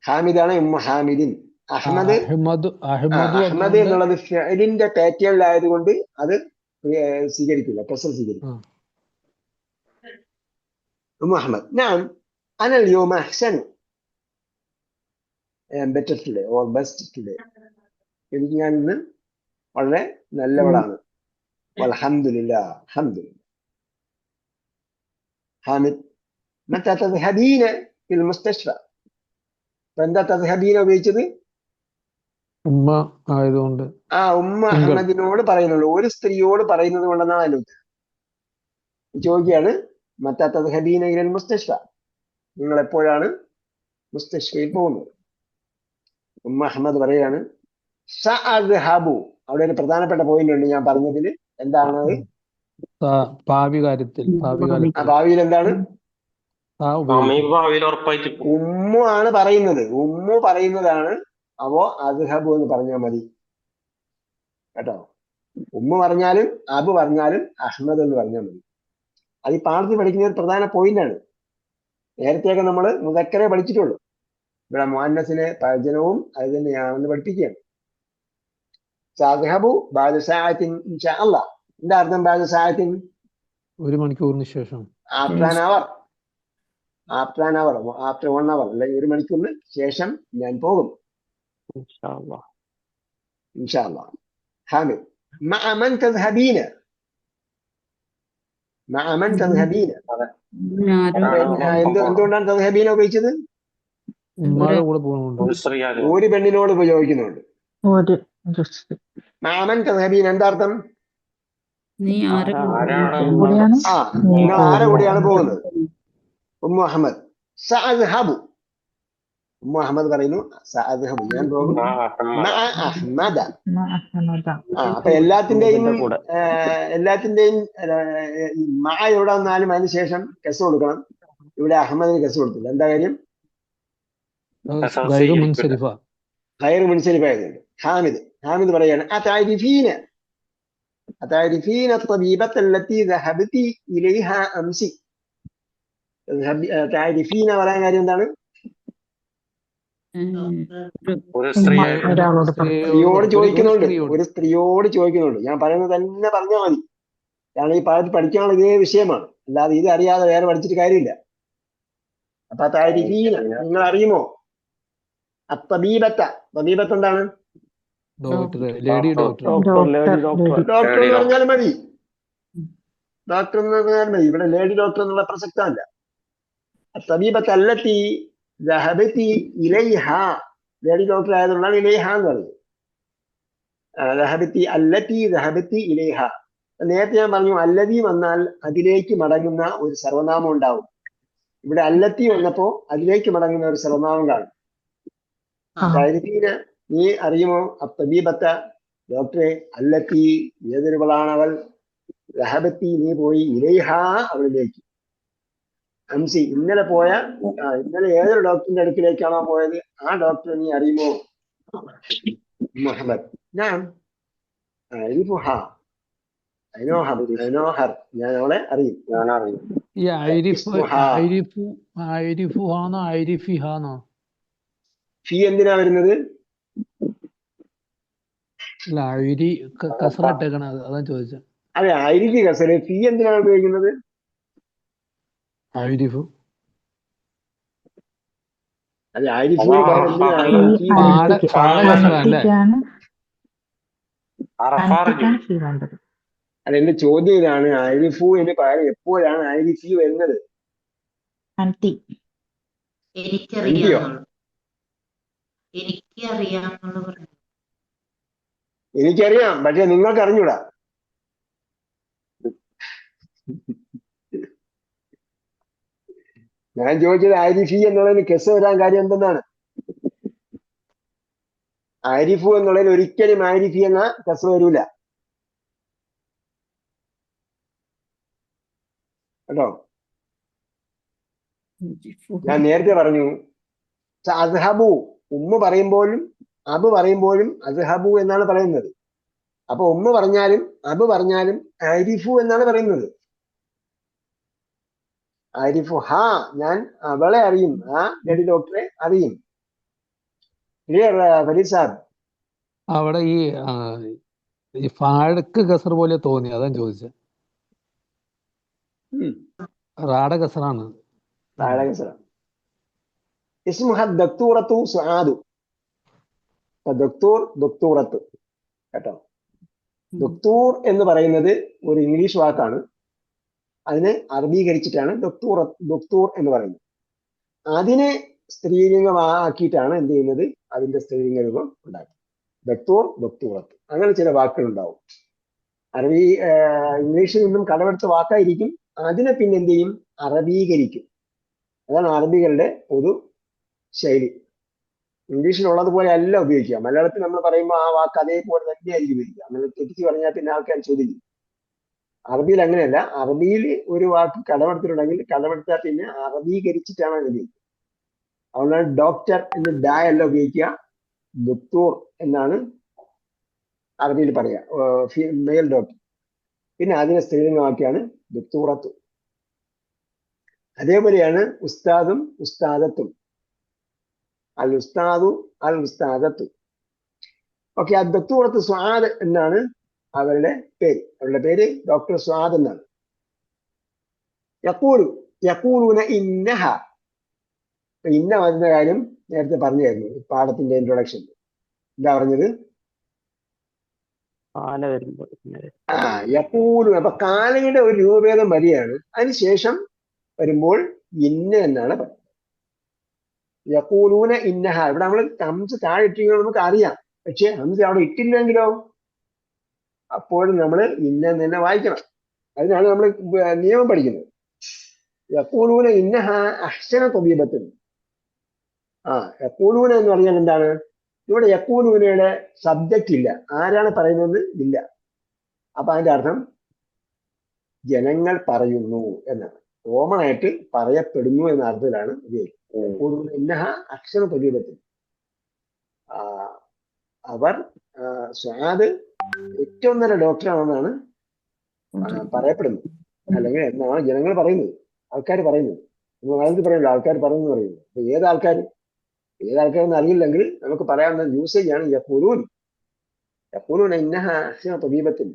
ഹാമിദാണ് ഉമ്മു ഹാമിദിൻ. അഹമ്മദ് എന്നുള്ളത് ഫിഅലിന്റെ പാറ്റേണിലായതുകൊണ്ട് അത് സ്വീകരിക്കില്ല, കസർ സ്വീകരിക്കില്ല. ഉമ്മു അഹ്മദ്. ഞാൻ അനൽ യൗമ അഹ്സൻ. Better today or best today. എനിക്ക് ഞാൻ ഇന്ന് വളരെ നല്ലവളാണ്. വൽഹംദുലില്ലാഹ്. അൽഹംദുലില്ലാഹ്. ഹാമിദ്. മറ്റാ തദ്ഹബീന ഫിൽ മുസ്തശ്ഫ. എന്താ തദ്ഹബീന ഉപയോഗിച്ചത്? ഉമ്മ ആയതുകൊണ്ട്. ഉമ്മ അഹമ്മദിനോട് പറയുന്നുള്ളൂ, ഒരു സ്ത്രീയോട് പറയുന്നത് കൊണ്ടെന്നാണ് അതിന്റെ ഉത്തരം. ചോദിക്കുകയാണ് മറ്റാ തദ്ഹബീന ഇലൽ മുസ്തശ്ഫ. നിങ്ങൾ എപ്പോഴാണ് മുസ്തശ്ഫയിൽ പോകുന്നത്? ഉമ്മ അഹമ്മദ് പറയാണ് സഅദ്ഹബു. അവിടെ ഒരു പ്രധാനപ്പെട്ട പോയിന്റ് ഉണ്ട് ഞാൻ പറഞ്ഞതിൽ. എന്താണത്? ഭാവി കാര്യത്തിൽ. ഭാവിയിൽ എന്താണ്? ഉമ്മു ആണ് പറയുന്നത്. ഉമ്മു പറയുന്നതാണ്. അപ്പോ അദ്ഹബു എന്ന് പറഞ്ഞാൽ മതി കേട്ടോ. ഉമ്മു പറഞ്ഞാലും അബു പറഞ്ഞാലും അഹ്മദ് എന്ന് പറഞ്ഞാൽ മതി. അത് ഈ പാഠത്തിൽ പഠിക്കുന്ന ഒരു പ്രധാന പോയിന്റാണ്. നേരത്തെയൊക്കെ നമ്മൾ മുദക്കറെ പഠിച്ചിട്ടുള്ളൂ. ഇവിടെ മുഅന്നസിനെ പജനവും അത് തന്നെയാണെന്ന് പഠിപ്പിക്കുകയാണ്. സാദ്ഹബു ബഅദ സഅത്തിൻ ഇൻഷാ അല്ലാഹ്. എന്താ അർത്ഥം ബഅദ സഅത്തിൻ? ഒരു മണിക്കൂറിന് ശേഷം. After an hour, after 1 hour, അല്ലെങ്കിൽ ഒരു മണിക്കൂറിന് ശേഷം ഞാൻ പോകും ഇൻഷാ അല്ലാഹ്. ഹാമിദ്. മഅ മൻ തദ്ഹബീന. മഅ മൻ തദ്ഹബീന. എന്തുകൊണ്ടാണ് തദ്ഹബീന ഉപയോഗിച്ചത്? ഉമ്മയുടെ കൂടെ പോകുന്നുണ്ട്. ഒരു പെണ്ണിനോട് ഉപയോഗിക്കുന്നുണ്ട്. മാമൻ തദ്ഹബീൻ എന്താ അർത്ഥം? നീ ആരെ ആരാണ് കൂടെയാണ് ആ നിങ്ങൾ ആരെ കൂടെയാണ് പോകുന്നത്? ഉമ്മു അഹമ്മദ്. സഅദ്ഹബു, ഉമ്മു അഹമ്മദ് പറയുന്നു സഅദ്ഹബു, ഞാൻ പോകും. മഅ അഹ്മദ. അപ്പൊ എല്ലാത്തിന്റെയും കൂടെ മഅ എവിടെ വന്നാലും അതിന് ശേഷം കെസ് കൊടുക്കണം. ഇവിടെ അഹമ്മദിന് കെസ് കൊടുത്തില്ല. എന്താ കാര്യം? ഗൈറു മുൻസരിഫ. ഖൈർ മുൻസരിഫായതുണ്ട്. ഹാമിദ് പറയാണ് അതാരിഫീന الطبيبة التي ذهبت إليها أمس. താരിഫീന പറയാൻ കാര്യം എന്താണ്? ഒരു സ്ത്രീയായിട്ട് സ്ത്രീയോട് ചോദിക്കുന്നുണ്ട്, ഒരു സ്ത്രീയോട് ചോദിക്കുന്നുണ്ട്. ഞാൻ പറയുന്നത് തന്നെ പറഞ്ഞാൽ മതി, കാരണം ഈ പാഠത്തിൽ പഠിക്കാനുള്ള ഇതേ വിഷയമാണ്, അല്ലാതെ ഇത് അറിയാതെ വേറെ പഠിച്ചിട്ട് കാര്യമില്ല. അപ്പൊ താരിഫീന നിങ്ങൾ അറിയുമോ? തബീബത്ത് എന്താണ്? Doctor, lady doctor. ഡോക്ടർ എന്ന് പറഞ്ഞാലും മതി, ഡോക്ടർ എന്ന് പറഞ്ഞാലും മതി. ഇവിടെ ലേഡി ഡോക്ടർ എന്നുള്ള പ്രസക്തമല്ല. തബീബത്ത് അല്ലത്തി ദഹബത്തി ഇലൈഹ, ലേഡി ഡോക്ടർ ആയതുകൊണ്ടാണ് ഇലൈഹ എന്ന് പറയുന്നത്. അല്ലത്തി ദഹബത്തി ഇലൈഹ. നേരത്തെ ഞാൻ പറഞ്ഞു അല്ലതി വന്നാൽ അതിലേക്ക് മടങ്ങുന്ന ഒരു സർവനാമം ഉണ്ടാവും. ഇവിടെ അല്ലത്തി വന്നപ്പോ അതിലേക്ക് മടങ്ങുന്ന ഒരു സർവനാമം കാണും. താരിഫീന നീ അറിയുമോ? തബീബത്ത ഡോക്ടറെ, അല്ലത്തി ഏതൊരുവളാണവൾ, ദഹബത്തി നീ പോയി, ഇലൈഹ അവളിലേക്ക്, അംസി ഇന്നലെ പോയ ഇന്നലെ ഏതൊരു ഡോക്ടറിന്റെ അടുക്കിലേക്കാണോ പോയത് ആ ഡോക്ടറെ നീ അറിയുമോ? മുഹമ്മദ്. ഞാൻ ഞാൻ അവളെ അറിയും. ഈ ഐരിഫുഹാന്നോ ഐരിഫിഹാന്നോ? ഫീ എന്തിനാ വരുന്നത്? അല്ല, ഐരി കസറട്ടേക്കണ, അതാ ചോദിച്ചത്. അതെ, ഐരിക്ക് കസറ്. ഫീ എന്തിനാണ് ഉപയോഗിക്കുന്നത്? ഐരിഫു അതെ, ഐരിഫു അല്ല, എന്റെ ചോദ്യം ഇതാണ്, ഐരിഫു എന്ന് പകരം എപ്പോഴാണ് ഐരിഫി വരുന്നത്? എനിക്കറിയാം, പക്ഷെ നിങ്ങൾക്ക് അറിഞ്ഞൂടാ. ഞാൻ ചോദിച്ചത് ആരിഫി എന്നുള്ളതിന് കെസ് വരാൻ കാര്യം എന്തെന്നാണ്? ആരിഫു എന്നുള്ളതിൽ ഒരിക്കലും ആരിഫി എന്ന കെസ് വരൂല കേട്ടോ. ഞാൻ നേരത്തെ പറഞ്ഞു അസ്ഹബു, ഉമ്മ പറയുമ്പോഴും അബ് പറയുമ്പോഴും അസ്ഹബു എന്നാണ് പറയുന്നത്. അപ്പൊ ഉമ്മ പറഞ്ഞാലും അബ് പറഞ്ഞാലും ആരിഫു എന്നാണ് പറയുന്നത്. ആരിഫു ഹാ, ഞാൻ അവളെ അറിയും, ആ ലേഡി ഡോക്ടറെ അറിയും. ക്ലിയർ ഫരീദ് സാബ്? അവിടെ ഈ ഫാഴക്ക് കസർ പോലെ തോന്നി, അതാ ചോദിച്ചത്. റാഡ കസറാണ്. കേട്ടോ. ദക്തൂർ എന്ന് പറയുന്നത് ഒരു ഇംഗ്ലീഷ് വാക്കാണ്. അതിനെ അറബീകരിച്ചിട്ടാണ് ദക്തൂർ എന്ന് പറയുന്നത്. അതിനെ സ്ത്രീലിംഗമാക്കിയിട്ടാണ് എന്ത് ചെയ്യുന്നത്? അതിന്റെ സ്ത്രീലിംഗ രൂപം ഉണ്ടാക്കി. ദക്തൂറത്ത് അങ്ങനെ ചില വാക്കുകൾ ഉണ്ടാവും. ഇംഗ്ലീഷിൽ നിന്നും കടമെടുത്ത വാക്കായിരിക്കും. അതിനെ പിന്നെ എന്ത് ചെയ്യും? അറബീകരിക്കും. അതാണ് അറബികളുടെ പൊതു ശൈലി. ഇംഗ്ലീഷിലുള്ളതുപോലെ അല്ല ഉപയോഗിക്കുക. മലയാളത്തിൽ നമ്മൾ പറയുമ്പോൾ ആ വാക്ക് അതേപോലെ തന്നെയായിരിക്കും ഉപയോഗിക്കുക. അങ്ങനെ തെറ്റിച്ച് പറഞ്ഞാൽ പിന്നെ ആൾക്കാർ ചോദിക്കും. അറബിയിൽ അങ്ങനെയല്ല. അറബിയിൽ ഒരു വാക്ക് കടമെടുത്തിട്ടുണ്ടെങ്കിൽ കടമെടുത്താൽ പിന്നെ അറബീകരിച്ചിട്ടാണ് അത് ഉപയോഗിക്കുക. അതുകൊണ്ടാണ് ഡോക്ടർ എന്ന് ഡാ അല്ല ഉപയോഗിക്കുക, ദക്തൂർ എന്നാണ് അറബിയിൽ പറയുക, മെയിൽ ഡോക്ടർ. പിന്നെ അതിനെ സ്ത്രീലിംഗമാക്കിയാണ് ദക്തൂറത്ത്. അതേപോലെയാണ് ഉസ്താദും ഉസ്താദത്തും. അൽ ഉസ്താദു അൽ ഉസ്താദത്തു. ഓക്കെ, ആ ദക്തൂറത്ത് സ്വാദ് എന്നാണ് അവരുടെ പേര്. അവരുടെ പേര് ഡോക്ടർ സ്വാദ് എന്നാണ്. യഖൂലൂന ഇന്നഹ. ഇന്ന വരുന്ന കാര്യം നേരത്തെ പറഞ്ഞായിരുന്നു പാഠത്തിന്റെ ഇൻട്രൊഡക്ഷൻ. എന്താ പറഞ്ഞത്? യഖൂലു. അപ്പൊ കാലയുടെ ഒരു രൂപഭേദം വരികയാണ്. അതിനുശേഷം വരുമ്പോൾ ഇന്ന എന്നാണ് പറയുന്നത്. യഖൂലൂന ഇന്നഹ. ഇവിടെ നമ്മൾ കംസ് താഴെ ഇട്ടിരിക്കുന്നത് നമുക്ക് അറിയാം. പക്ഷെ ഹംസ അവിടെ ഇട്ടില്ലെങ്കിലോ അപ്പോഴും നമ്മൾ ഇന്ന തന്നെ വായിക്കണം. അതിനാണ് നമ്മൾ നിയമം പഠിക്കുന്നത്. യഖൂലൂന ഇന്നഹ അഹ്സന ത്വബീബത്തുൻ. യഖൂലൂന എന്ന് പറഞ്ഞാൽ എന്താണ്? ഇവിടെ യഖൂലൂനയുടെ സബ്ജക്റ്റ് ഇല്ല, ആരാണ് പറയുന്നത് ഇല്ല. അപ്പൊ അതിന്റെ അർത്ഥം ജനങ്ങൾ പറയുന്നു എന്നാണ്, കോമൺ ആയിട്ട് പറയപ്പെടുന്നു എന്ന അർത്ഥത്തിലാണ് ഉപയോഗിക്കുന്നത്. ഇന്നഹ അഹ്സന ത്വബീബത്തുൻ. അവർ സ്വാദ് ഏറ്റവും നല്ല ഡോക്ടറാണെന്നാണ് പറയപ്പെടുന്നത്, അല്ലെങ്കിൽ എന്നാണ് ജനങ്ങൾ പറയുന്നത്, ആൾക്കാർ പറയുന്നത്. നമ്മൾ പറയുന്നത് ആൾക്കാർ പറയുന്നു പറയുന്നത്. അപ്പൊ ഏതാൾക്കാരെന്ന് അറിയില്ലെങ്കിൽ നമുക്ക് പറയാവുന്ന യൂസേജ് ആണ് യഖൂലൂൻ. യഖൂലൂന ഇന്നഹ അഹ്സന ത്വബീബത്തുൻ.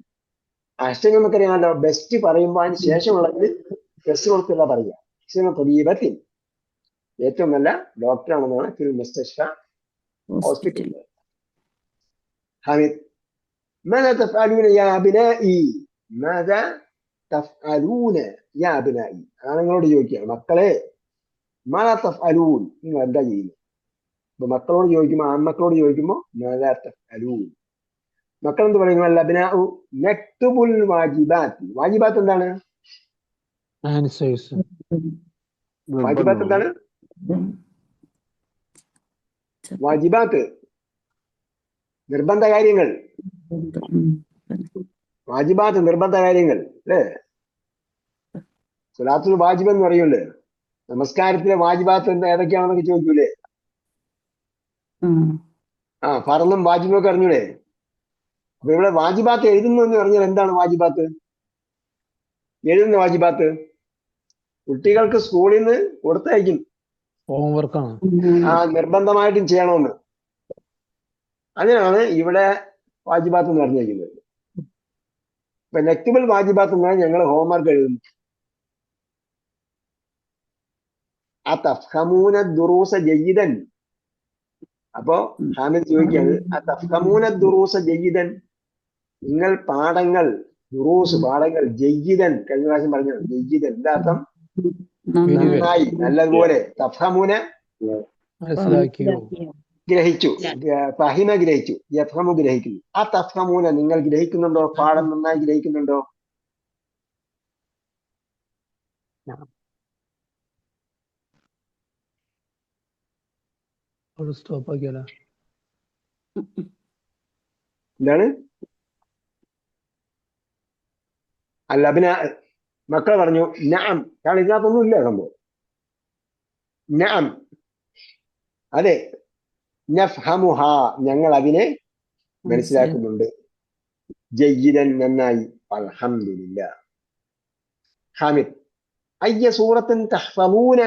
അഹ്സൻ നമുക്കറിയാമല്ലോ, ബെസ്റ്റ് പറയുമ്പോൾ അതിന് ശേഷമുള്ളത് ബെസ്റ്റ് കൊടുത്തുള്ള പറയുക. അഹ്സന ത്വബീബത്തുൻ, ഏറ്റവും നല്ല ഡോക്ടറാണെന്നാണ് ഫിൽ മുസ്തഷ്ഫ ഹോസ്പിറ്റലിൽ. ഹാമിദ് ماذا تفعلون يا أبنائي ماذا تفعلون يا أبنائي. നിങ്ങളോട് ചോദിക്കുക, മക്കളെ മാതാ തഫ്അലൂൻ, നിങ്ങൾ എന്താ ചെയ്യുന്നത്? അപ്പൊ മക്കളോട് ചോദിക്കുമ്പോൾ, ആൺമക്കളോട് ചോദിക്കുമ്പോൾ മാതാ തഫ്അലൂൻ. മക്കൾ എന്ത് പറയുന്നു? അൽ അബ്നാഉ നക്തുബുൽ വാജിബാത്ത്. വാജിബാത്ത് എന്താണ്? ആൻസേഴ്സ്. വാജിബാത്ത് എന്താണ്? വാജിബാത്ത് നിർബന്ധ കാര്യങ്ങൾ. വാജിബാത്ത് നിർബന്ധ കാര്യങ്ങൾ അല്ലേ? സ്വലാത്തുൽ വാജിബ് എന്ന് പറയുമല്ലേ? നമസ്കാരത്തിലെ വാജിബാത്ത് ഏതൊക്കെയാണെന്നൊക്കെ ചോദിക്കൂലേ? ഫർളും വാജിബും ഒക്കെ അറിഞ്ഞൂടെ? അപ്പൊ ഇവിടെ വാജിബാത്ത് എഴുതുന്നു എന്ന് പറഞ്ഞാൽ എന്താണ് വാജിബാത്ത്? എഴുതുന്ന വാജിബാത്ത് കുട്ടികൾക്ക് സ്കൂളിൽ നിന്ന് കൊടുത്തയക്കും, ഹോംവർക്കാണ്. നിർബന്ധമായിട്ടും ചെയ്യണമെന്ന്. അതിനാണ് ഇവിടെ വാജിബാത്ത് എന്ന് പറഞ്ഞിരിക്കുന്നത്. ഇപ്പൊ നക്തുബുൽ വാജിബാത്ത് എന്ന് പറഞ്ഞാൽ ഞങ്ങൾ ഹോംവർക്ക് എഴുതുന്നു. അതഫ്ഹമൂന ദുറൂസ ജയ്യിദൻ. അപ്പോ ഹാമിദ് ചോദിക്കുകയാണ്, അതഫ്ഹമൂന ദുറൂസ ജയ്യിദൻ, നിങ്ങൾ പാഠങ്ങൾ, ദുറൂസ് പാഠങ്ങൾ, ജയ്യിദൻ കഴിഞ്ഞ പ്രാവശ്യം പറഞ്ഞത് ജയ്യിദൻ എന്താ അർത്ഥം? നന്നായി, നല്ലതുപോലെ. തഫ്ഹമൂന ഗ്രഹിച്ചു, ഫഹിമ ഗ്രഹിച്ചു, യഫ്ഹമു ഗ്രഹിക്കുന്നു. ആ തഫ്ഹമൂന നിങ്ങൾ ഗ്രഹിക്കുന്നുണ്ടോ? പാഠം നന്നായി ഗ്രഹിക്കുന്നുണ്ടോ? സ്റ്റോപ്പ് ആക്കിയാലോ? എന്താണ്? അല്ല പിന്നെ മക്കൾ പറഞ്ഞു നഅം, കാരണം ഇതിനകത്തൊന്നും ഇല്ല സംഭവം. നഅം, അതെ. നഫ്ഹമുഹ, ഞങ്ങൾ അതിനെ മനസ്സിലാക്കുന്നുണ്ട്. ജയ്യിദൻ, നന്നായി. അൽഹംദുലില്ലാ. ഹാമിദ് അയ്യ സൂറത്തിൻ തഹ്ഫളൂന.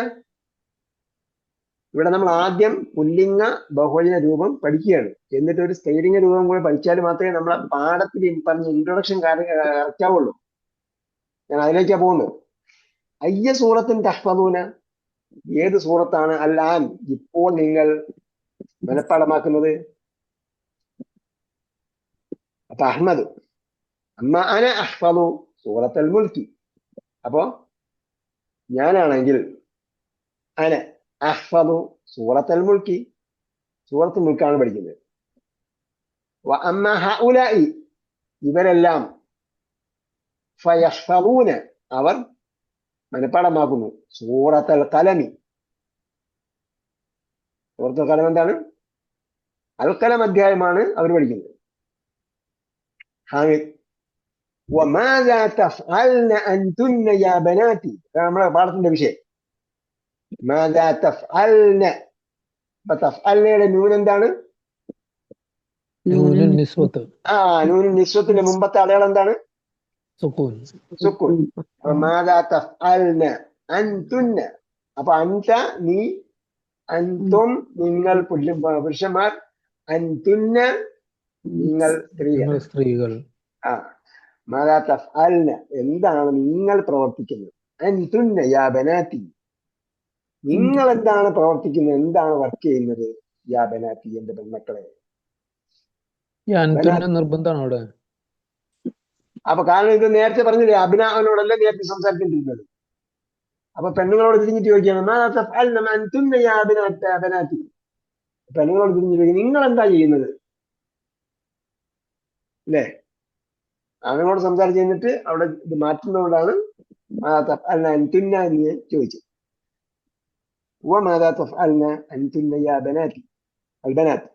ഇവിടെ നമ്മൾ ആദ്യം പുല്ലിംഗ ബഹുവചന രൂപം പഠിക്കുകയാണ്, എന്നിട്ട് ഒരു സ്ത്രീലിംഗ രൂപം കൂടെ പഠിച്ചാൽ മാത്രമേ നമ്മളെ പാഠത്തിൽ പറഞ്ഞ ഇൻട്രൊഡക്ഷൻ കറക്റ്റ് ആവുള്ളൂ. ഞാൻ അതിലേക്കാ പോകുന്നത്. അയ്യ സൂറത്തിൻ തഹ്ഫളൂന, ഏത് സൂറത്താണ് അല്ലാൻ ഇപ്പോൾ നിങ്ങൾ മനഃപ്പാടമാക്കുന്നത്? അപ്പൊ അഹ്മദ് അമ്മ അന അഹ്ഫളു സൂറത്തുൽ മുൽക്കി. അപ്പോ ഞാനാണെങ്കിൽ അന അഹ്ഫളു സൂറത്തുൽ മുൽക്കി, സൂറത്തുൽ മുൽക്കാണ് പഠിക്കുന്നത്. വ അമ്മ ഹഉലാഇ, ഇവരെല്ലാം ഫയഹ്ഫളൂന, അവർ മനഃപ്പാടമാക്കുന്നു സൂറത്തുൽ ഖലമി. സൂറത്തുൽ ഖലം എന്താണ്? അൽ ഖലം അധ്യായമാണ് അവർ പഠിക്കുന്നത്. ഹാമിദ് വമാദാ തഫ്അൽന അൻതുന്ന യാ ബനാതി, നമ്മുടെ പാഠത്തിന്റെ വിഷയം. മാദാ തഫ്അൽന. അപ്പൊ തഫ്അൽനയുടെ നൂൻ എന്താണ്? നൂനുൻ നിസ്വത്ത്. നൂനുൻ നിസ്വത്തിന്റെ മുമ്പത്തെ അടയാളം എന്താണ്? സുക്കൂൻ. സുക്കൂൻ. അപ്പൊ മാദാ തഫ്അൽന അൻതുന്ന. അപ്പൊ അൻത നീ, അൻതും നിങ്ങൾ പുരുഷന്മാർ, അൻതുന്ന നിങ്ങൾ സ്ത്രീകൾ. മാദാ തഫ്അൽന, എന്താണ് നിങ്ങൾ പ്രവർത്തിക്കുന്നത്? അൻതുന്ന യാ ബനാതി, നിങ്ങൾ എന്താണ് പ്രവർത്തിക്കുന്നത്, എന്താണ് വർക്ക് ചെയ്യുന്നത്? യാ ബനാതി, എന്റെ പെൺമക്കളെ. നിർബന്ധമാണ് അവിടെ. അപ്പൊ കാരണം ഇത് നേരത്തെ പറഞ്ഞില്ലേ, അബ്നാഅനോടല്ല നേരത്തെ സംസാരിച്ചിട്ടിരുന്നത്. അപ്പൊ പെണ്ണുങ്ങളോട് തിരിഞ്ഞിട്ട് ചോദിക്കുകയാണ്, മാദാ തഫ്അൽന അൻതുന്ന യാ ബനാതി, പെണ്ണുങ്ങളോട് തിരിഞ്ഞു ചോദിക്കുന്നത് നിങ്ങൾ എന്താ ചെയ്യുന്നത്? അല്ലേ? അവനോട് സംസാരിച്ച് കഴിഞ്ഞിട്ട് അവിടെ ഇത് മാറ്റുന്നതുകൊണ്ടാണ് അല്ല അൻതുന്ന എന്ന് ഞാൻ ചോദിച്ചത്. മാതാ തഫ്അൽന അൻതുന്ന യാ ബനാത്തി അൽബനാത്ത്.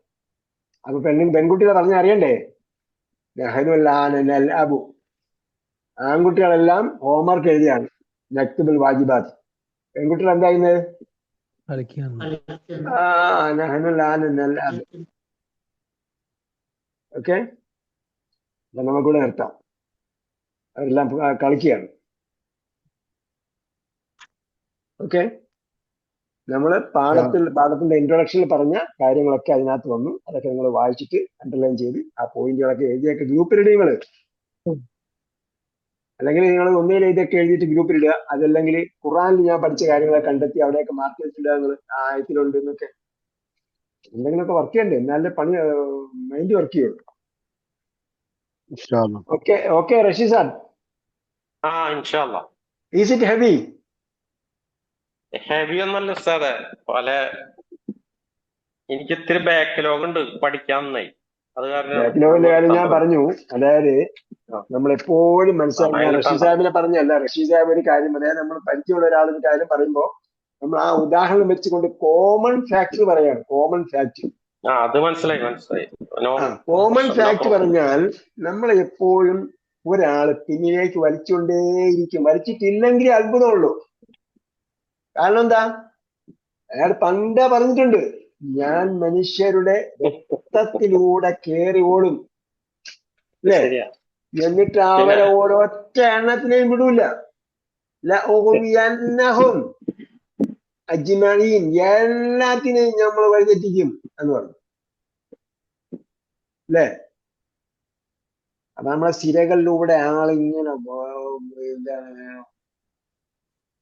അപ്പൊ പെൺകുട്ടികളെ പറഞ്ഞ അറിയണ്ടേ? അബു ആൺകുട്ടികളെല്ലാം ഹോംവർക്ക് എഴുതിയാണ്, നക്തുബുൽ വാജിബാത്ത്. പെൺകുട്ടികൾ എന്താ ചെയ്യുന്നത്? ഓക്കെ, അപ്പൊ നമുക്കിവിടെ നിർത്താം. അവരെല്ലാം കളിക്കുകയാണ്. ഓക്കെ, നമ്മള് പാഠത്തിന്റെ ഇൻട്രൊഡക്ഷനിൽ പറഞ്ഞ കാര്യങ്ങളൊക്കെ അതിനകത്ത് വന്നു. അതൊക്കെ നിങ്ങൾ വായിച്ചിട്ട് അണ്ടർലൈൻ ചെയ്ത് ആ പോയിന്റുകളൊക്കെ എഴുതിയൊക്കെ ഗ്രൂപ്പിലിടുക നിങ്ങള്. അല്ലെങ്കിൽ നിങ്ങൾ ഒന്നിൽ ഇതൊക്കെ എഴുതിയിട്ട് ഗ്രൂപ്പിലിടുക. അതല്ലെങ്കിൽ ഖുറാനിൽ ഞാൻ പഠിച്ച കാര്യങ്ങളെ കണ്ടെത്തി അവിടെയൊക്കെ മാർക്ക് വെച്ചിടുക. നിങ്ങൾ ആ ആയത്തിലുണ്ട് എന്നൊക്കെ എന്തെങ്കിലുമൊക്കെ വർക്ക് ചെയ്യണ്ടേ? എന്നാലേ പണി മൈൻഡ് വർക്ക് ചെയ്യുള്ളൂ. ഓക്കെ ഓക്കെ റഷീദ് സാർ, ഇൻഷാ അല്ലാ. Is it heavy? ഹെവി ഒന്നല്ല ഉസ്താദെ, എനിക്ക് ഇത്തിരി ബാക്ക്ലോഗ് ഉണ്ട് പഠിക്കാൻ. അത് ബാക്ക്ലോഗിന്റെ കാര്യം ഞാൻ പറഞ്ഞു. അതായത് നമ്മളെപ്പോഴും മനസ്സിലാക്കി, ഞാൻ റഷീദ് സാഹിബിനെ പറഞ്ഞല്ല. റഷീദ് സാഹിബ് ഒരു കാര്യം, അതായത് നമ്മൾ പരിചയമുള്ള ഒരാളൊരു കാര്യം പറയുമ്പോ നമ്മൾ ആ ഉദാഹരണം വെച്ചുകൊണ്ട് കോമൺ ഫാക്ട് പറയാണ്. കോമൺ ഫാക്ട്, അത് മനസ്സിലായി. കോമൺ ഫാക്ട് പറഞ്ഞാൽ നമ്മൾ എപ്പോഴും ഒരാള് പിന്നിലേക്ക് വലിച്ചുകൊണ്ടേയിരിക്കും. വലിച്ചിട്ടില്ലെങ്കിൽ അത്ഭുതമുള്ളൂ. കാരണം എന്താ? അയാൾ പണ്ടേ പറഞ്ഞിട്ടുണ്ട്, ഞാൻ മനുഷ്യരുടെ രക്തത്തിലൂടെ കേറി ഓടും, അല്ലേ? എന്നിട്ട് അവരെ ഓരൊറ്റ എണ്ണത്തിനെയും വിടൂല. അജ്മഈൻ, എല്ലാത്തിനെയും നമ്മൾ വഴിതെറ്റിക്കും എന്ന് പറഞ്ഞു, അല്ലേ? അപ്പൊ നമ്മളെ സിരകളിലൂടെ ആളിങ്ങനെ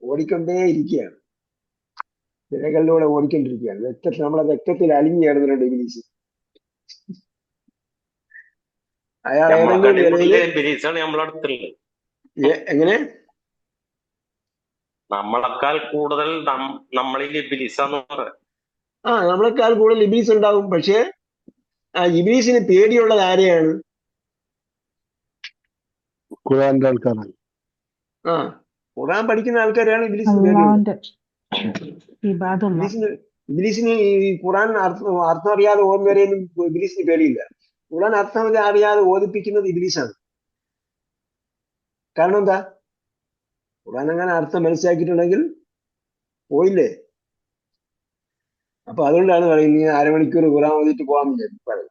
ഓടിക്കൊണ്ടേ ഇരിക്കുകയാണ്. സിരകളിലൂടെ ഓടിക്കൊണ്ടിരിക്കുകയാണ്. നമ്മളെ രക്തത്തിൽ അലിഞ്ഞു ചേർന്നിട്ടുണ്ട് ഇബ്ലീസ്. അയാൾ എങ്ങനെ നമ്മളെക്കാൾ കൂടുതൽ നമ്മളിൽ ഇബ്ലീസാന്ന് പറയാം. നമ്മളെക്കാൾ കൂടുതൽ ഇബ്ലീസ് ഉണ്ടാവും. പക്ഷെ ആ ഇബ്ലീസിന് പേടിയുള്ളത് ആരെയാണ്? ഖുർആന്റെ ആൾക്കാരാണ്. ഖുർആൻ പഠിക്കുന്ന ആൾക്കാരാണ് ഇബ്ലീസിന് പേടിയുള്ളത്. ഇബ്ലീസിന് ഈ ഖുർആൻ അർത്ഥം അറിയാതെ ഓതുന്നവരെയൊന്നും ഇബ്ലീസിന് പേടിയില്ല. ഖുർആൻ അർത്ഥം അറിയാതെ ഓദിപ്പിക്കുന്നത് ഇബ്ലീസാണ്. കാരണം എന്താ? ഖുർആൻ അങ്ങനെ അർത്ഥം മനസ്സിലാക്കിയിട്ടുണ്ടെങ്കിൽ പോയില്ലേ. അപ്പൊ അതുകൊണ്ടാണ് പറയുന്നത്, അരമണിക്കൂർ ഖുർആൻ ഓതിയിട്ട് പോകാൻ പറയും.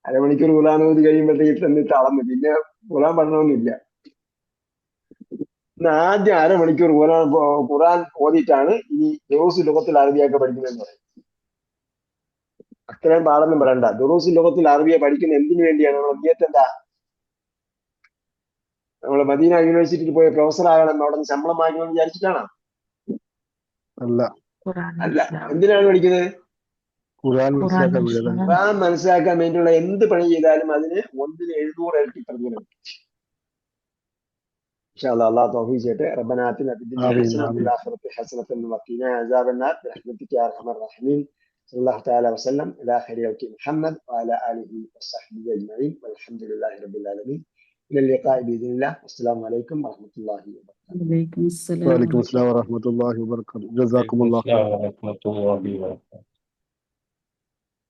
അരമണിക്കൂർ ഖുർആൻ ഓതി കഴിയുമ്പോഴത്തേക്ക് തന്നിട്ട് അളന്ന് പിന്നെ ഖുർആൻ പഠനമൊന്നുമില്ല. ആദ്യം അരമണിക്കൂർ ഖുർആൻ ഓതിയിട്ടാണ് ഈ ദുറൂസ് ലുഗത്തുൽ അറബിയൊക്കെ പഠിക്കുന്നതെന്ന് പറയും. അത്രയും പാടൊന്നും പറയണ്ട. ദുറൂസ് ലുഗത്തുൽ അറബിയ പഠിക്കുന്ന എന്തിനു വേണ്ടിയാണ്? നമ്മളെ നിയ്യത്ത് എന്താ? നമ്മള് മദീന യൂണിവേഴ്സിറ്റിയിൽ പോയ പ്രൊഫസർ ആകണം, അവിടെ നിന്ന് ശമ്പളം വാങ്ങിക്കണമെന്ന് വിചാരിച്ചിട്ടാണോ? അല്ല. എന്തിനാണ് പഠിക്കുന്നത്? ഖുർആൻ മനസ്സിലാക്കാൻ വേണ്ടിയുള്ള എന്ത് പണി ചെയ്താലും അതിന് 100 ഇരട്ടി പ്രതിഫലം. إن شاء الله الله توفيق جيته. ربنا آتنا في الدنيا حسنة وفي الآخرة حسنة وقنا عذاب النار برحمتك يا أرحم الراحمين. صلى الله تعالى وسلم على خير خلق محمد وعلى آله وصحبه أجمعين والحمد لله رب العالمين. إلى اللقاء بإذن الله. والسلام عليكم ورحمة الله وبركاته. وعليكم السلام ورحمة الله وبركاته. جزاكم الله خير.